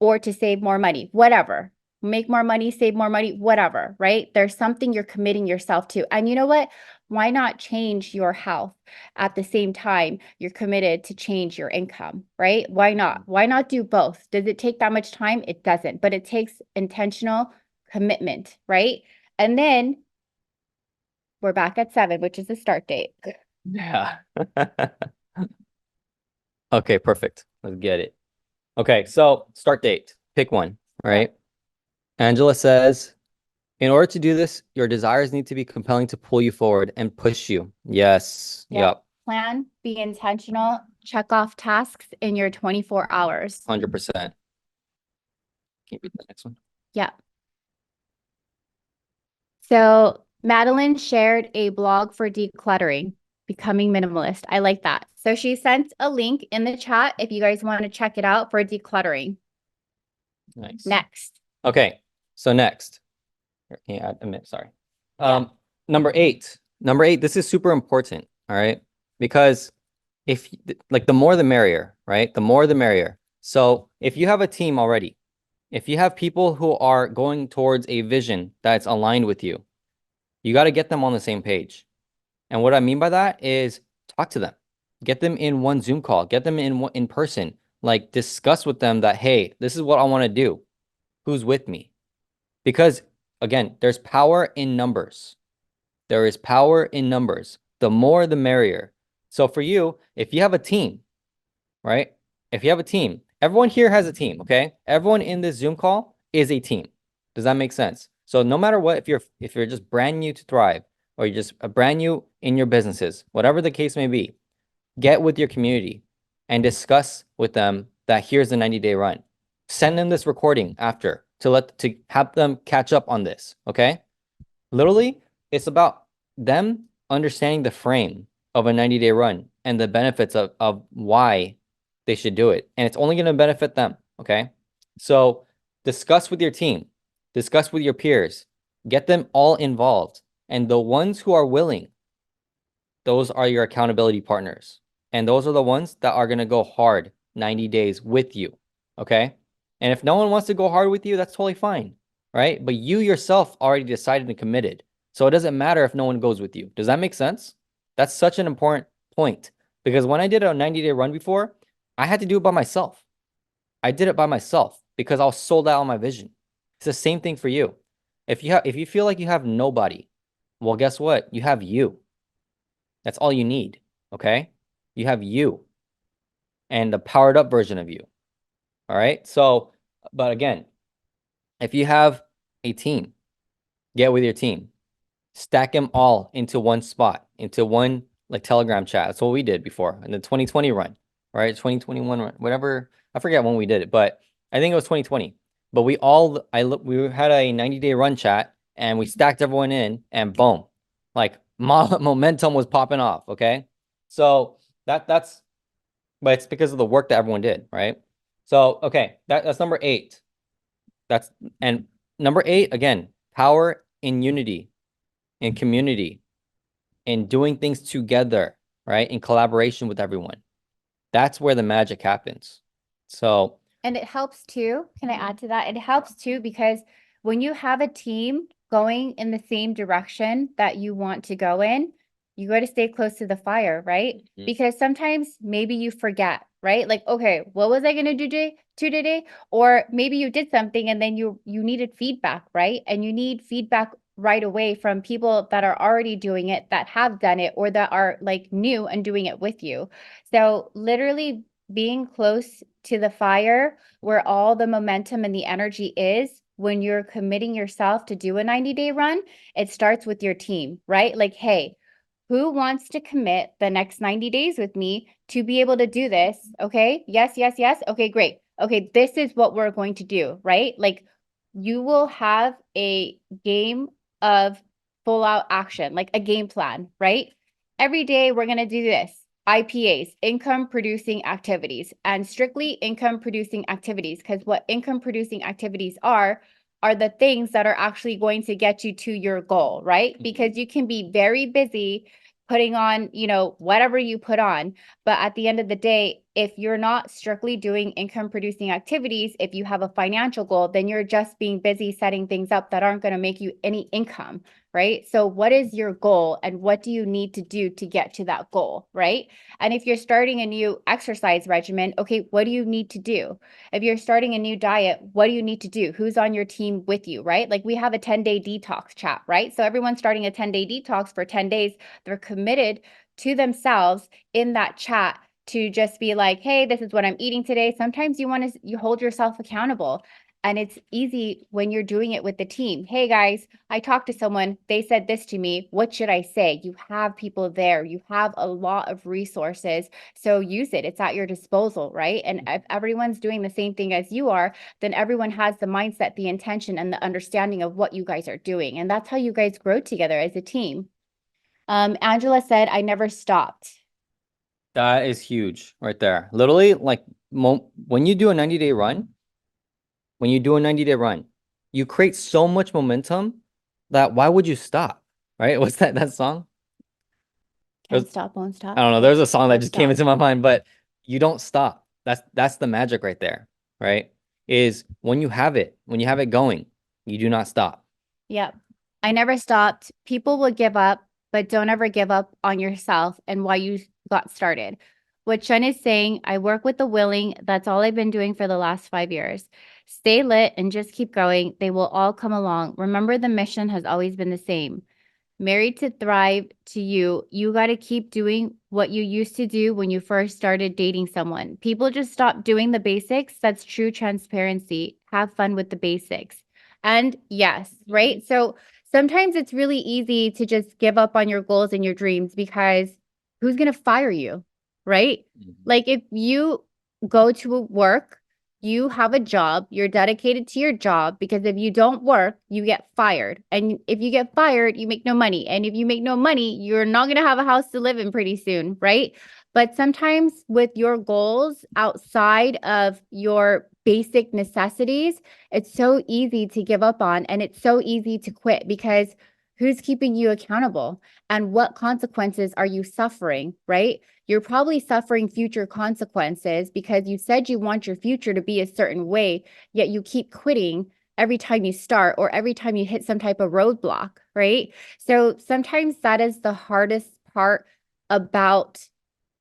or to save more money, whatever. Make more money, save more money, whatever, right? There's something you're committing yourself to. And you know what? Why not change your health at the same time you're committed to change your income, right? Why not? Why not do both? Does it take that much time? It doesn't, but it takes intentional commitment, right? And then we're back at 7, which is the start date. Yeah. Okay, perfect. Let's get it. Okay, so start date. Pick one, right? Angela says, in order to do this, your desires need to be compelling to pull you forward and push you. Yes. Yep. Plan, be intentional, check off tasks in your 24 hours. 100%. Can you read the next one? Yeah. So Madeline shared a blog for decluttering, becoming minimalist. I like that. So she sent a link in the chat if you guys want to check it out for decluttering. Nice. Next. Okay, so next. Can you add a minute? Sorry. Yeah. Number 8. Number 8, this is super important, all right? Because if like the more the merrier, right? The more the merrier. So if you have a team already, if you have people who are going towards a vision that's aligned with you, you got to get them on the same page. And what I mean by that is talk to them. Get them in one Zoom call, get them in person, like discuss with them that, hey, this is what I want to do. Who's with me? Because again, there's power in numbers. There is power in numbers. The more, the merrier. So for you, if you have a team, right? If you have a team, everyone here has a team, okay? Everyone in this Zoom call is a team. Does that make sense? So no matter what, if you're just brand new to Thrive, or you're just a brand new in your businesses, whatever the case may be, get with your community and discuss with them that here's the 90-day run. Send them this recording after to have them catch up on this, okay? Literally, it's about them understanding the frame of a 90-day run and the benefits of why they should do it. And it's only going to benefit them, okay? So discuss with your team, discuss with your peers, get them all involved. And the ones who are willing, those are your accountability partners. And those are the ones that are going to go hard 90 days with you, okay? And if no one wants to go hard with you, that's totally fine, right? But you yourself already decided and committed. So it doesn't matter if no one goes with you. Does that make sense? That's such an important point. Because when I did a 90-day run before, I had to do it by myself. I did it by myself because I was sold out on my vision. It's the same thing for you. If you feel like you have nobody, well, guess what? You have you. That's all you need, okay? You have you and the powered up version of you. All right? So, but again, if you have a team, get with your team. Stack them all into one spot, into one like Telegram chat. That's what we did before in the 2020 run, right? 2021 run, whatever. I forget when we did it, but I think it was 2020. But we had a 90-day run chat and we stacked everyone in and boom, like momentum was popping off. Okay. So that's, but it's because of the work that everyone did, right? So, okay, that's number 8. And number 8, again, power in unity, in community, in doing things together, right? In collaboration with everyone. That's where the magic happens. So And it helps too. Can I add to that? It helps too because when you have a team going in the same direction that you want to go in, you got to stay close to the fire, right? Mhm. Because sometimes maybe you forget, right? Like, okay, what was I going to do today? Or maybe you did something and then you needed feedback, right? And you need feedback right away from people that are already doing it, that have done it, or that are like new and doing it with you. So literally being close to the fire where all the momentum and the energy is when you're committing yourself to do a 90-day run, it starts with your team, right? Like, hey, who wants to commit the next 90 days with me to be able to do this? Okay. Yes, yes, yes. Okay, great. Okay, this is what we're going to do, right? Like, you will have a game of full out action, like a game plan, right? Every day we're going to do this. IPAs, income producing activities, and strictly income producing activities, because what income producing activities are the things that are actually going to get you to your goal, right? Because you can be very busy putting on, whatever you put on, but at the end of the day, if you're not strictly doing income producing activities, if you have a financial goal, then you're just being busy setting things up that aren't going to make you any income, right? So what is your goal and what do you need to do to get to that goal, right? And if you're starting a new exercise regimen, okay, what do you need to do? If you're starting a new diet, what do you need to do? Who's on your team with you, right? Like we have a 10-day detox chat, right? So everyone's starting a 10-day detox for 10 days. They're committed to themselves in that chat to just be like, hey, this is what I'm eating today. Sometimes you hold yourself accountable. And it's easy when you're doing it with the team. Hey guys, I talked to someone, they said this to me. What should I say? You have people there. You have a lot of resources. So use it. It's at your disposal, right? And if everyone's doing the same thing as you are, then everyone has the mindset, the intention, and the understanding of what you guys are doing. And that's how you guys grow together as a team. Angela said, I never stopped. That is huge right there. Literally, like when you do a 90-day run, you create so much momentum that why would you stop? Right? What's that song? Can't stop, won't stop. I don't know. There's a song that Won't just came stop. into my mind, but you don't stop. That's the magic right there, right? Is when you have it going, you do not stop. Yep. I never stopped. People will give up, but don't ever give up on yourself and why you got started. What Shen is saying, I work with the willing. That's all I've been doing for the last 5 years. Stay lit and just keep going. They will all come along. Remember, the mission has always been the same. Married to Thrive to you got to keep doing what you used to do when you first started dating someone. People just stop doing the basics. That's true transparency. Have fun with the basics. And yes, right? So sometimes it's really easy to just give up on your goals and your dreams because who's going to fire you, right? Like if you go to work, you have a job, you're dedicated to your job because if you don't work, you get fired. And if you get fired, you make no money. And if you make no money, you're not going to have a house to live in pretty soon, right? But sometimes with your goals outside of your basic necessities, it's so easy to give up on and it's so easy to quit because who's keeping you accountable and what consequences are you suffering, right? You're probably suffering future consequences because you said you want your future to be a certain way, yet you keep quitting every time you start or every time you hit some type of roadblock, right? So sometimes that is the hardest part about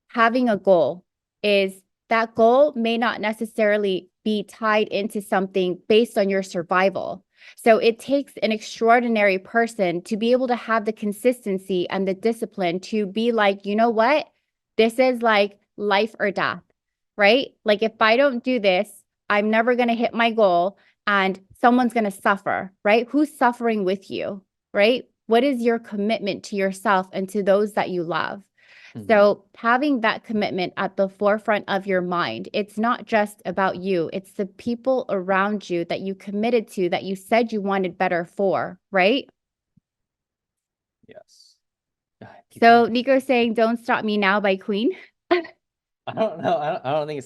having a goal is that goal may not necessarily be tied into something based on your survival. So it takes an extraordinary person to be able to have the consistency and the discipline to be like, you know what? This is like life or death, right? Like if I don't do this, I'm never going to hit my goal and someone's going to suffer, right? Who's suffering with you, right? What is your commitment to yourself and to those that you love? So having that commitment at the forefront of your mind, it's not just about you, it's the people around you that you committed to, that you said you wanted better for, right? Yes. So Nico's saying, Don't Stop Me Now by Queen. I don't know. I don't think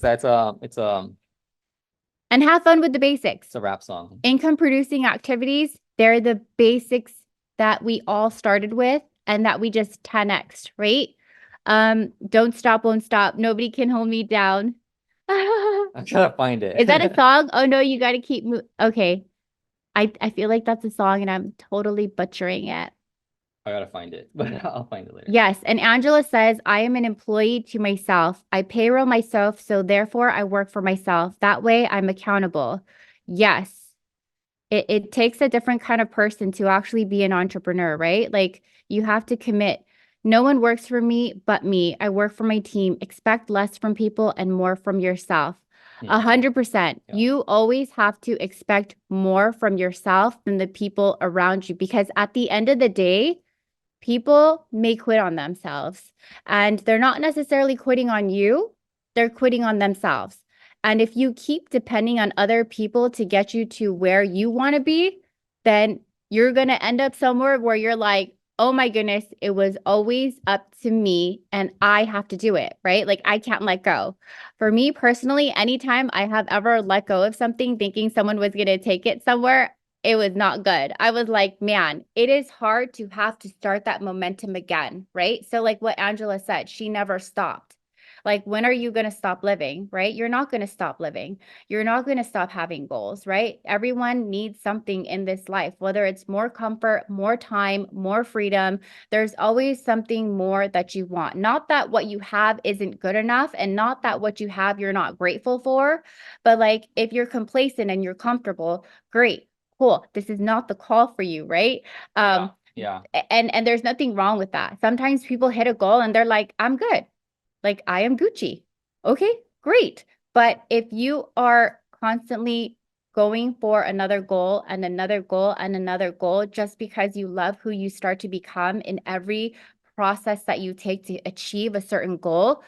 And have fun with the basics. it's a rap song. Income producing activities, they're the basics that we all started with and that we just 10x, right? Don't stop, won't stop. Nobody can hold me down. I gotta find it. Is that a song? Oh no, you gotta keep okay. I feel like that's a song and I'm totally butchering it. I gotta find it, but I'll find it later. Yes, and Angela says, I am an employee to myself. I payroll myself, so therefore I work for myself. That way I'm accountable. Yes. It takes a different kind of person to actually be an entrepreneur, right? Like you have to commit. No one works for me but me. I work for my team. Expect less from people and more from yourself. 100%. Yeah. You always have to expect more from yourself than the people around you because at the end of the day, people may quit on themselves and they're not necessarily quitting on you, they're quitting on themselves. And if you keep depending on other people to get you to where you want to be, then you're going to end up somewhere where you're like, oh my goodness, it was always up to me and I have to do it, right? Like I can't let go. For me personally, anytime I have ever let go of something thinking someone was going to take it somewhere, it was not good. I was like, man, it is hard to have to start that momentum again, right? So, like what Angela said, she never stopped. Like, when are you going to stop living, right? You're not going to stop living. You're not going to stop having goals, right? Everyone needs something in this life, whether it's more comfort, more time, more freedom. There's always something more that you want. Not that what you have isn't good enough, and not that what you have you're not grateful for, but like if you're complacent and you're comfortable, great. Cool. This is not the call for you, right? Yeah. And there's nothing wrong with that. Sometimes people hit a goal and they're like, I'm good. Like I am Gucci. Okay, great. But if you are constantly going for another goal and another goal and another goal just because you love who you start to become in every process that you take to achieve a certain goal,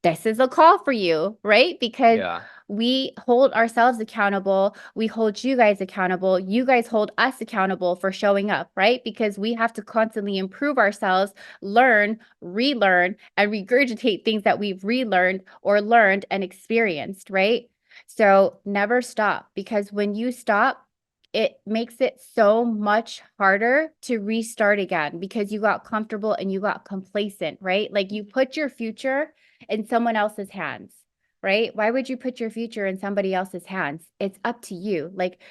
this is a call for you, right? Because we hold ourselves accountable. We hold you guys accountable. You guys hold us accountable for showing up, right? Because we have to constantly improve ourselves, learn, relearn, and regurgitate things that we've relearned or learned and experienced, right? So never stop because when you stop, it makes it so much harder to restart again because you got comfortable and you got complacent, right? Like you put your future in someone else's hands, right? Why would you put your future in somebody else's hands? It's up to you. Like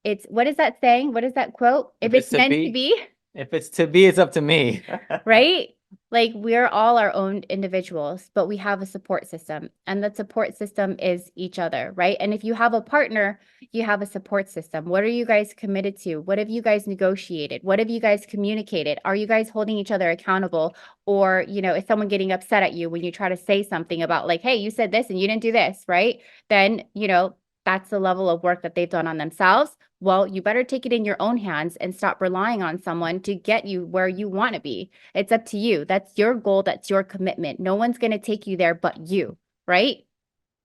it's what is that saying? What is that quote? If it's meant to be, if it's to be, it's up to me. right? Like we're all our own individuals, but we have a support system, and that support system is each other, right? And if you have a partner, you have a support system. What are you guys committed to? What have you guys negotiated? What have you guys communicated? Are you guys holding each other accountable? Or, you know, is someone getting upset at you when you try to say something about like, hey, you said this and you didn't do this, right? Then, you know, that's the level of work that they've done on themselves. Well, you better take it in your own hands and stop relying on someone to get you where you want to be. It's up to you. That's your goal. That's your commitment. No one's going to take you there but you, right?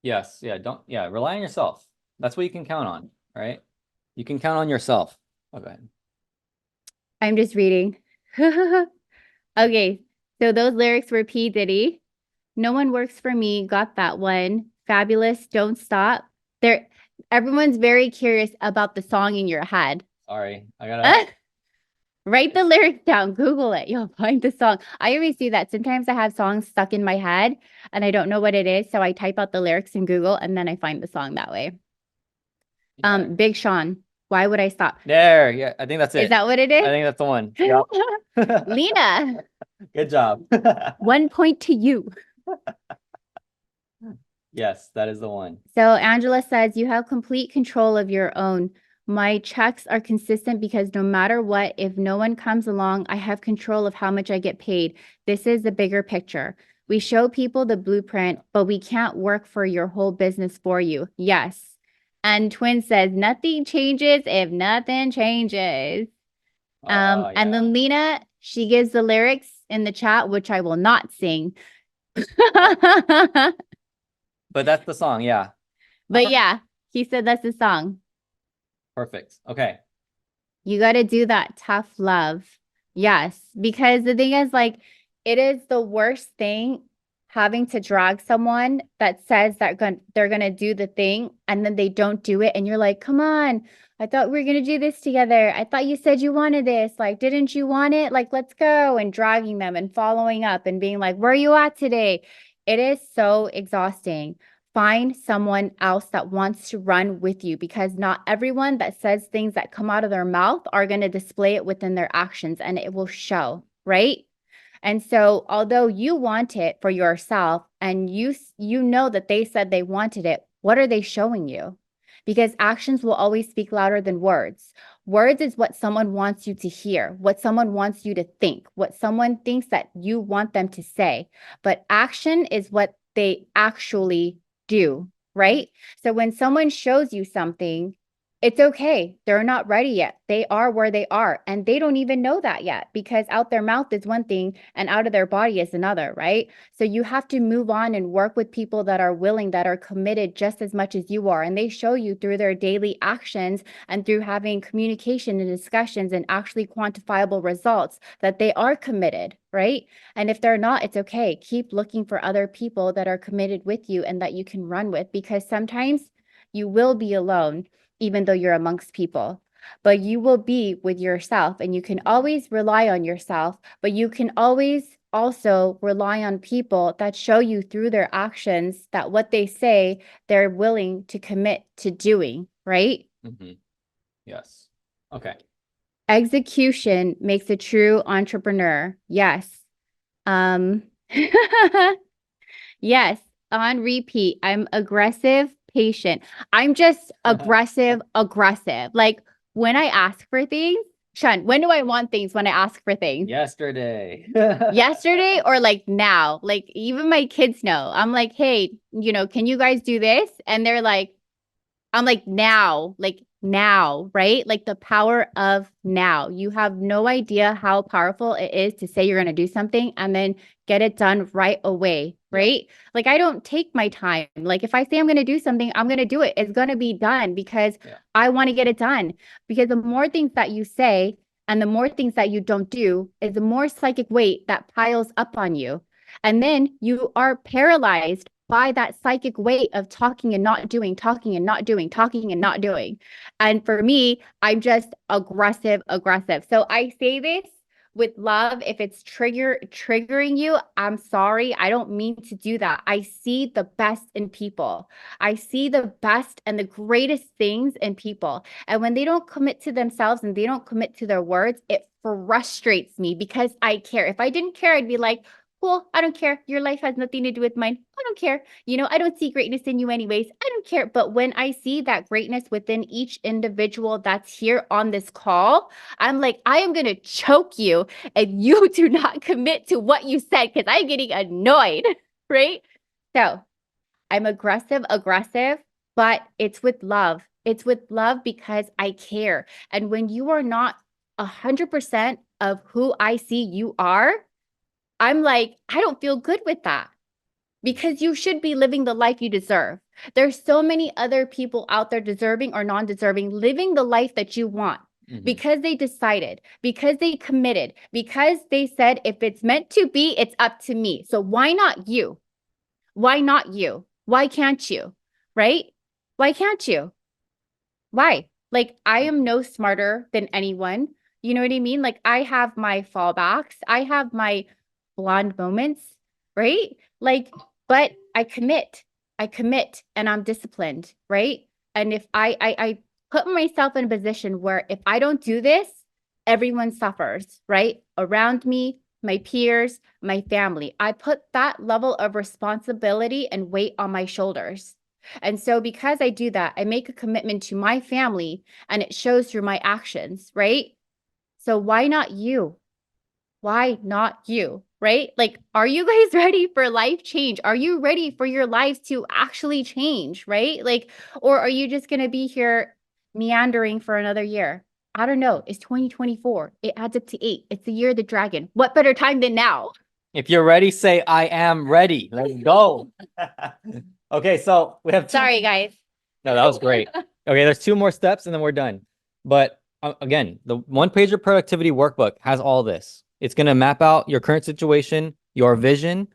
Yes. Yeah. Rely on yourself. That's what you can count on, right? You can count on yourself. Oh, go ahead. I'm just reading. Okay. So those lyrics were P. Diddy. No one works for me. Got that one. Fabulous. Don't stop. Everyone's very curious about the song in your head. Sorry. I gotta write the lyrics down, Google it. You'll find the song. I always do that. Sometimes I have songs stuck in my head and I don't know what it is. So I type out the lyrics in Google and then I find the song that way. Big Sean, why would I stop? There. Yeah, I think that's it. Is that what it is? I think that's the one. Yep. Lena. Good job. 1 point to you. Yes, that is the one. So Angela says, you have complete control of your own. My checks are consistent because no matter what, if no one comes along, I have control of how much I get paid. This is the bigger picture. We show people the blueprint, but we can't work for your whole business for you. Yes. And Twin says, nothing changes if nothing changes. And then Lena, she gives the lyrics in the chat, which I will not sing. But that's the song, yeah. But yeah, he said that's the song. Perfect. Okay. You got to do that tough love. Yes, because the thing is, like, it is the worst thing having to drag someone that says that they're gonna do the thing and then they don't do it, and you're like, come on, I thought we were gonna do this together. I thought you said you wanted this. Like, didn't you want it? Like, let's go. And dragging them and following up and being like, where are you at today? It is so exhausting. find someone else that wants to run with you, because not everyone that says things that come out of their mouth are going to display it within their actions, and it will show, right? And so although you want it for yourself and you know that they said they wanted it, what are they showing you? Because actions will always speak louder than words. Words is what someone wants you to hear, what someone wants you to think, what someone thinks that you want them to say. But action is what they actually do, right? So when someone shows you something, it's okay. They're not ready yet. They are where they are, and they don't even know that yet, because out their mouth is one thing and out of their body is another, right? So you have to move on and work with people that are willing, that are committed just as much as you are. And they show you through their daily actions and through having communication and discussions and actually quantifiable results that they are committed, right? And if they're not, it's okay. Keep looking for other people that are committed with you and that you can run with, because sometimes you will be alone even though you're amongst people, but you will be with yourself, and you can always rely on yourself, but you can always also rely on people that show you through their actions that what they say, they're willing to commit to doing, right? Yes. Okay. Execution makes a true entrepreneur. Yes. Yes, on repeat. I'm aggressive, patient. I'm just aggressive, aggressive. Like when I ask for things, Shun, when do I want things when I ask for things? Yesterday. Yesterday or like now? Like even my kids know. I'm like, hey, can you guys do this? And they're like, I'm like now, right? Like the power of now. You have no idea how powerful it is to say you're going to do something and then get it done right away, right? Yeah. Like I don't take my time. Like if I say I'm going to do something, I'm going to do it. It's going to be done because I want to get it done. Because the more things that you say and the more things that you don't do is the more psychic weight that piles up on you. And then you are paralyzed by that psychic weight of talking and not doing, talking and not doing, talking and not doing. And for me, I'm just aggressive, aggressive. So I say this with love. If it's triggering you, I'm sorry. I don't mean to do that. I see the best in people. I see the best and the greatest things in people. And when they don't commit to themselves and they don't commit to their words, it frustrates me because I care. If I didn't care, I'd be like, cool, I don't care. Your life has nothing to do with mine. I don't care. I don't see greatness in you anyways. I don't care. But when I see that greatness within each individual that's here on this call, I'm like, I am going to choke you if you do not commit to what you said, because I'm getting annoyed, right? So I'm aggressive, but it's with love. It's with love because I care. And when you are not 100% of who I see you are, I'm like, I don't feel good with that, because you should be living the life you deserve. There's so many other people out there deserving or non-deserving, living the life that you want because they decided, because they committed, because they said, if it's meant to be, it's up to me. So why not you? Why not you? Why can't you? Right? Why can't you? Why? Like, I am no smarter than anyone. You know what I mean? Like, I have my fallbacks. I have my blonde moments, right? Like, but I commit and I'm disciplined, right? And if I put myself in a position where if I don't do this, everyone suffers, right? Around me, my peers, my family. I put that level of responsibility and weight on my shoulders. And so because I do that, I make a commitment to my family and it shows through my actions, right? So why not you? Why not you? Right? Like, are you guys ready for life change? Are you ready for your lives to actually change? Right? Like, or are you just going to be here meandering for another year? I don't know. It's 2024. It adds up to 8. It's the year of the dragon. What better time than now? If you're ready, say, I am ready. Let's go. Okay, so we have Sorry, guys. No, that was great. Okay, there's 2 more steps and then we're done. But again, the one-pager productivity workbook has all this. It's going to map out your current situation, your vision,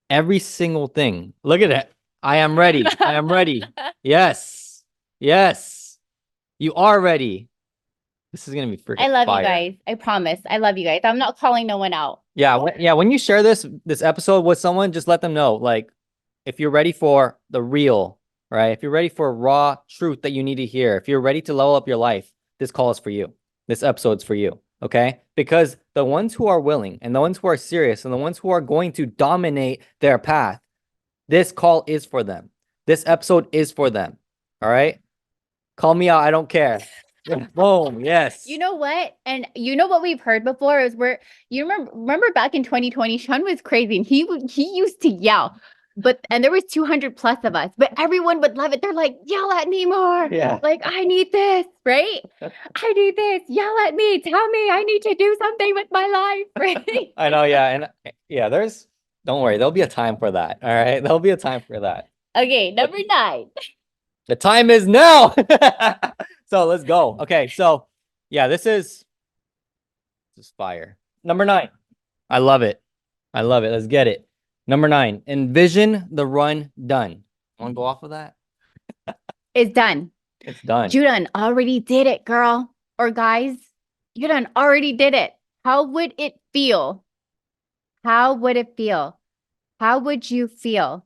every single thing. Look at it. I am ready. I am ready. Yes. Yes. You are ready. This is going to be freaking I love fire. you guys. I promise. I love you guys. I'm not calling no one out. Yeah, when you share this episode with someone, just let them know, like, if you're ready for the real, right? If you're ready for raw truth that you need to hear, if you're ready to level up your life, this call is for you. This episode's for you, okay? Because the ones who are willing and the ones who are serious and the ones who are going to dominate their path, this call is for them. This episode is for them, all right? Call me out. I don't care. Boom. Yes. You know what? And you know what we've heard before is where you remember back in 2020, Sean was crazy and he used to yell. And there was 200 plus of us, but everyone would love it. They're like, yell at me more. Yeah. Like, I need this, right? I need this. Yell at me. Tell me I need to do something with my life, right? I know. Yeah. And yeah, don't worry. There'll be a time for that. All right. There'll be a time for that. Okay. Number 9. The time is now. So let's go. Okay. So yeah, this is fire. Number 9. I love it. I love it. Let's get it. Number 9, envision the run done. Want to go off of that? It's done. It's done. You done already did it, girl or guys. You done already did it. How would it feel? How would it feel? How would you feel?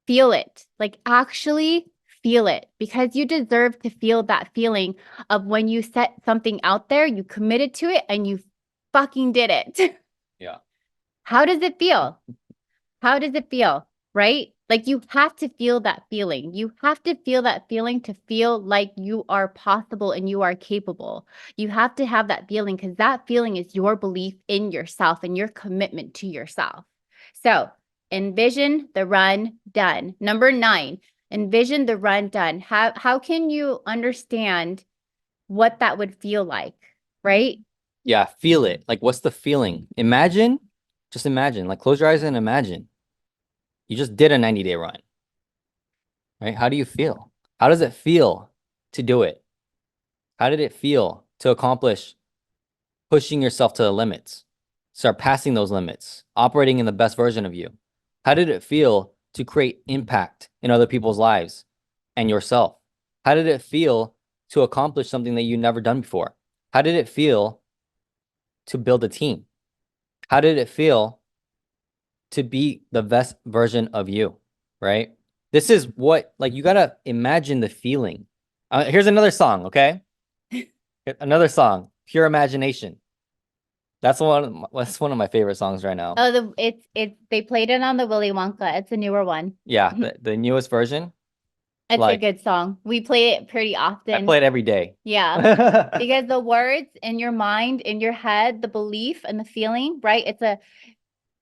Feel it. Like actually feel it, because you deserve to feel that feeling of when you set something out there, you committed to it and you fucking did it. Yeah. How does it feel? How does it feel? Right? Like you have to feel that feeling. You have to feel that feeling to feel like you are possible and you are capable. You have to have that feeling because that feeling is your belief in yourself and your commitment to yourself. So envision the run done. Number 9, envision the run done. How can you understand what that would feel like? Right? Yeah. Feel it. Like, what's the feeling? Just imagine, like close your eyes and imagine. You just did a 90-day run, right? How do you feel? How does it feel to do it? How did it feel to accomplish pushing yourself to the limits, surpassing those limits, operating in the best version of you? How did it feel to create impact in other people's lives and yourself? How did it feel to accomplish something that you've never done before? How did it feel to build a team? How did it feel to be the best version of you, right? This is what, like, you gotta imagine the feeling. Here's another song, okay? Another song, Pure Imagination. That's one of my favorite songs right now. Oh, they played it on the Willy Wonka. It's a newer one. Yeah, the newest version. It's Like, a good song. We play it pretty often. I play it every day. Yeah. Because the words in your mind, in your head, the belief and the feeling, right?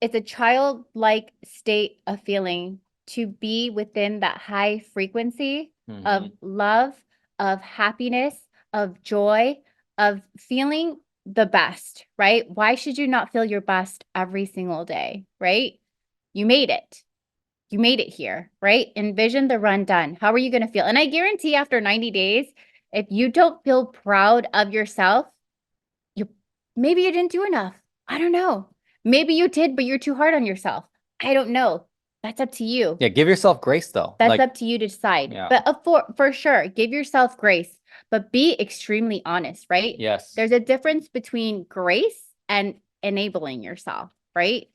It's a childlike state of feeling to be within that high frequency of love, of happiness, of joy, of feeling the best, right? Why should you not feel your best every single day, right? You made it. You made it here, right? Envision the run done. How are you going to feel? And I guarantee after 90 days, if you don't feel proud of yourself, maybe you didn't do enough. I don't know. Maybe you did, but you're too hard on yourself. I don't know. That's up to you. Yeah, give yourself grace though. That's up to you to decide. Yeah. But for sure, give yourself grace, but be extremely honest, right? Yes. There's a difference between grace and enabling yourself, right?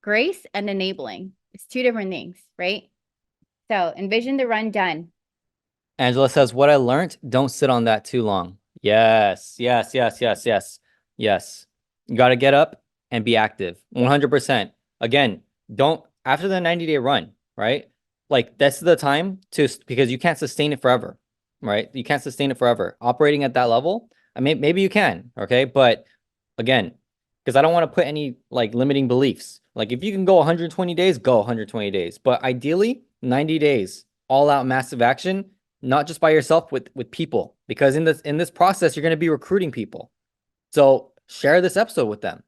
Grace and enabling. It's 2 different things, right? So envision the run done. Angela says, what I learned, don't sit on that too long. Yes, yes, yes, yes, yes, yes. You got to get up and be active. 100%. Again, after the 90-day run, right? Like, that's the time because you can't sustain it forever, right? You can't sustain it forever. Operating at that level, I mean, maybe you can, okay? But again, because I don't want to put any like limiting beliefs. Like, if you can go 120 days, go 120 days. But ideally, 90 days, all out massive action, not just by yourself, with people. Because in this process, you're going to be recruiting people. So share this episode with them.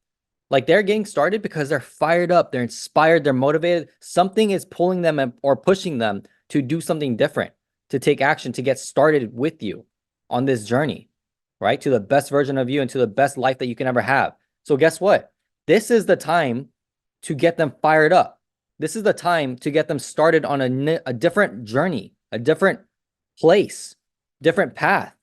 Like, they're getting started because they're fired up, they're inspired, they're motivated. Something is pulling them or pushing them to do something different, to take action, to get started with you on this journey, right? To the best version of you and to the best life that you can ever have. So guess what? This is the time to get them fired up. This is the time to get them started on a different journey, a different place, different path,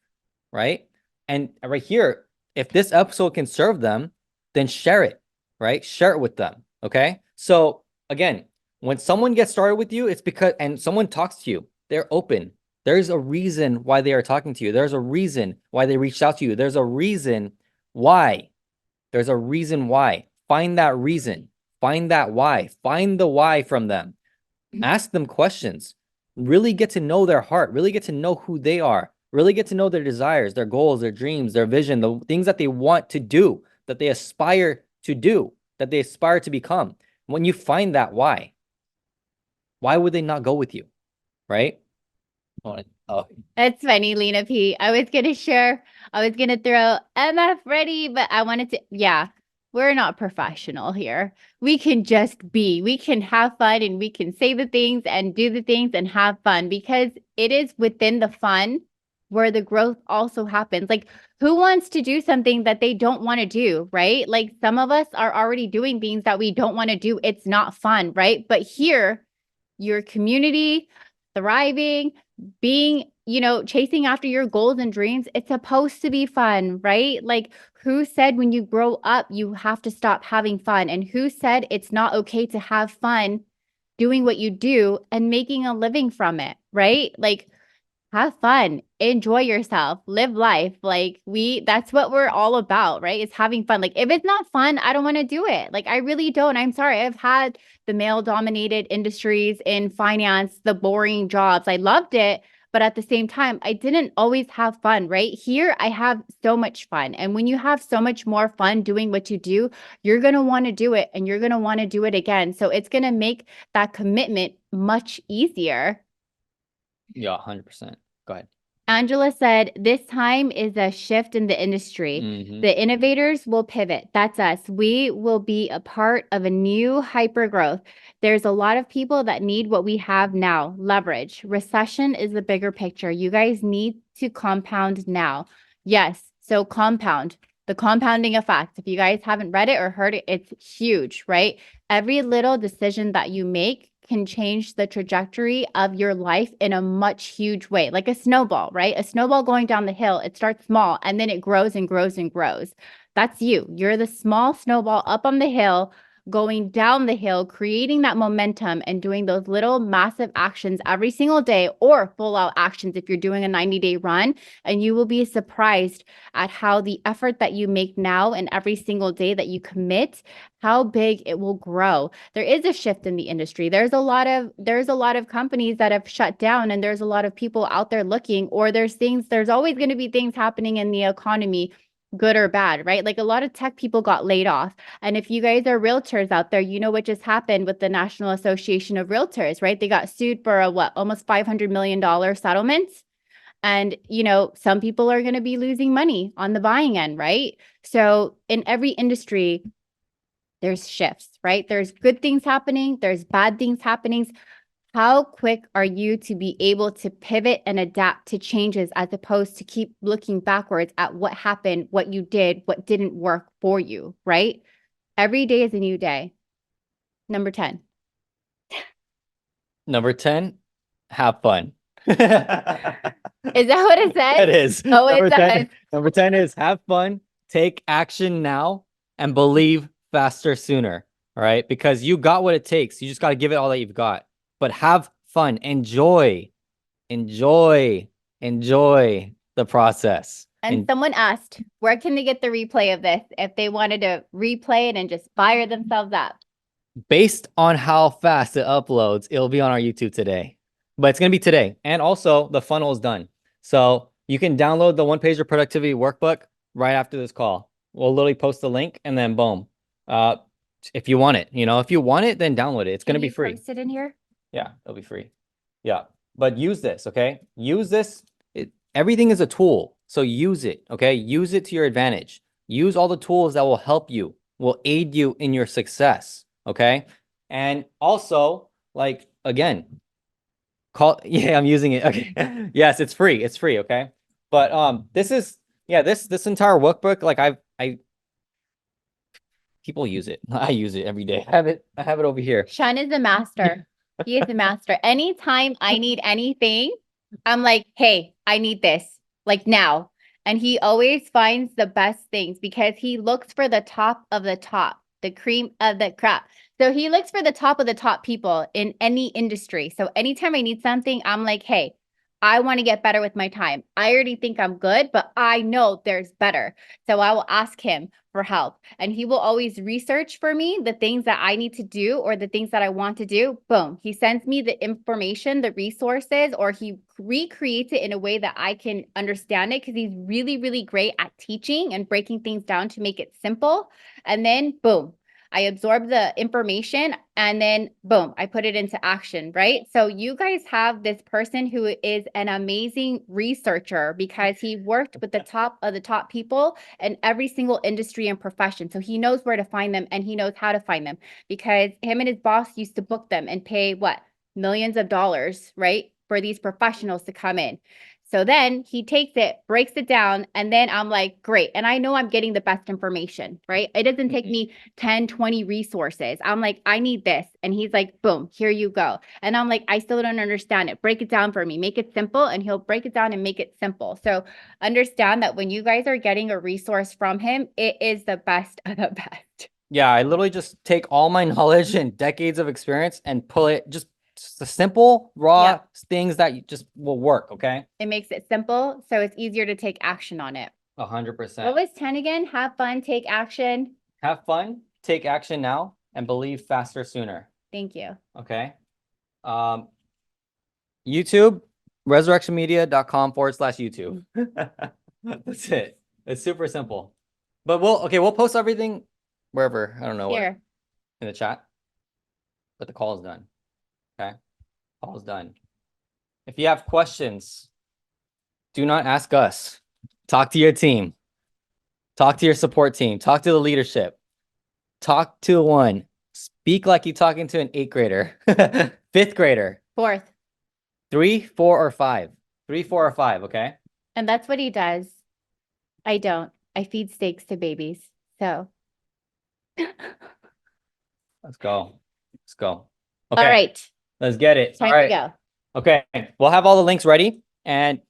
right? And right here, if this episode can serve them, then share it, right? Share it with them, okay? So again, When someone gets started with you, it's because, and someone talks to you, they're open. There's a reason why they are talking to you. There's a reason why they reached out to you. There's a reason why. There's a reason why. Find that reason. Find that why. Find the why from them. Ask them questions. Really get to know their heart. Really get to know who they are. Really get to know their desires, their goals, their dreams, their vision, the things that they want to do, that they aspire to do, that they aspire to become. When you find that why would they not go with you? Right? Oh, That's funny, Lena P. I was gonna throw MF ready, but I wanted to, yeah, we're not professional here. We can just be, we can have fun and we can say the things and do the things and have fun because it is within the fun where the growth also happens. Like, who wants to do something that they don't want to do, right? Like, some of us are already doing things that we don't want to do. It's not fun, right? But here, your community thriving, being, chasing after your goals and dreams, it's supposed to be fun, right? Like, who said when you grow up, you have to stop having fun? And who said it's not okay to have fun doing what you do and making a living from it, right? Like, have fun, enjoy yourself, live life. Like, that's what we're all about, right? It's having fun. Like, if it's not fun, I don't want to do it. Like, I really don't. I'm sorry. I've had the male dominated industries in finance, the boring jobs. I loved it. But at the same time, I didn't always have fun, right? Here, I have so much fun. And when you have so much more fun doing what you do, you're going to want to do it and you're going to want to do it again. So it's going to make that commitment much easier. yeah, 100%. Go ahead. Angela said, this time is a shift in the industry. The innovators will pivot. That's us. We will be a part of a new hyper growth. There's a lot of people that need what we have now, leverage. Recession is the bigger picture. You guys need to compound now. Yes. So compound, the compounding effect. If you guys haven't read it or heard it, it's huge, right? Every little decision that you make can change the trajectory of your life in a much huge way, like a snowball, right? A snowball going down the hill, it starts small and then it grows and grows and grows. That's you. You're the small snowball up on the hill, going down the hill, creating that momentum and doing those little massive actions every single day or full out actions if you're doing a 90-day run. And you will be surprised at how the effort that you make now and every single day that you commit, how big it will grow. There is a shift in the industry. There's a lot of companies that have shut down and there's a lot of people out there looking, or there's always going to be things happening in the economy, good or bad, right? Like, a lot of tech people got laid off. And if you guys are realtors out there, you know what just happened with the National Association of Realtors, right? They got sued for almost $500 million settlement. And, some people are going to be losing money on the buying end, right? So in every industry, there's shifts, right? There's good things happening. There's bad things happening. How quick are you to be able to pivot and adapt to changes as opposed to keep looking backwards at what happened, what you did, what didn't work for you, right? Every day is a new day. Number 10. Number 10, have fun. Is that what it says? It is. Oh, it does. Number 10 is have fun, take action now, and believe faster sooner. All right. Because you got what it takes. You just got to give it all that you've got. But have fun. Enjoy the process. And someone asked, where can they get the replay of this if they wanted to replay it and just fire themselves up? Based on how fast it uploads, it'll be on our YouTube today. But it's going to be today. And also, the funnel is done. So you can download the one-pager productivity workbook right after this call. We'll literally post the link and then boom. If you want it, if you want it, then download it. It's going to be free. Post it in here? Yeah, it'll be free. Yeah, but use this, okay? Use this. Everything is a tool, so use it, okay? Use it to your advantage. Use all the tools that will help you, will aid you in your success, okay? And also, like, again, yeah, I'm using it. Okay. Yes, it's free. It's free, okay? But this entire workbook, like people use it. I use it every day. I have it over here. Sean is a master. He is a master. Anytime I need anything, I'm like, hey, I need this, like now. And he always finds the best things because he looks for the top of the top. the cream of the crop. So he looks for the top of the top people in any industry. So anytime I need something, I'm like, hey, I want to get better with my time. I already think I'm good, but I know there's better. So I will ask him for help. And he will always research for me the things that I need to do or the things that I want to do. Boom. He sends me the information, the resources, or he recreates it in a way that I can understand it because he's really, really great at teaching and breaking things down to make it simple. And then boom, I absorb the information and then boom, I put it into action, right? So you guys have this person who is an amazing researcher because he worked with the top of the top people in every single industry and profession. So he knows where to find them and he knows how to find them because him and his boss used to book them and pay what? Millions of dollars, right? For these professionals to come in. So then he takes it, breaks it down, and then I'm like, great. And I know I'm getting the best information, right? It doesn't take me 10, 20 resources. I'm like, I need this. And he's like, boom, here you go. And I'm like, I still don't understand it. Break it down for me. Make it simple. And he'll break it down and make it simple. So understand that when you guys are getting a resource from him, it is the best of the best. Yeah, I literally just take all my knowledge and decades of experience and pull it just the simple, raw things that you just will work, okay? It makes it simple, so it's easier to take action on it. 100%. What was 10 again? Have fun, take action. Have fun, take action now, and believe faster sooner. Thank you. Okay. YouTube, resurrectionmedia.com/YouTube. That's it. It's super simple. But we'll post everything wherever. I don't know Here. in the chat. But the call is done. Okay. Call is done. If you have questions, do not ask us. Talk to your team. Talk to your support team. Talk to the leadership. Talk to one. Speak like you're talking to an 8th grader, 5th grader, 4th. 3, 4, or 5. 3, 4, or 5. Okay. And that's what he does. I don't. I feed steaks to babies. So. Let's go. Let's go. Okay. All right. Let's get it. Time all right. to go. Okay. We'll have all the links ready and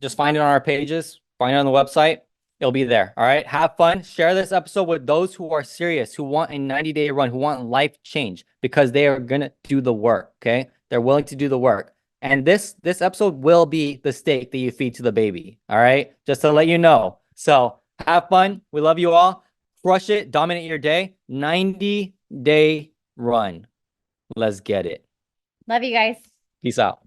just find it on our pages. Find it on the website. It'll be there. All right. Have fun. Share this episode with those who are serious, who want a 90-day run, who want life change because they are going to do the work. Okay. They're willing to do the work. And this episode will be the steak that you feed to the baby. All right. Just to let you know. So have fun. We love you all. Crush it. Dominate your day. 90-day run. Let's get it. Love you guys. Peace out.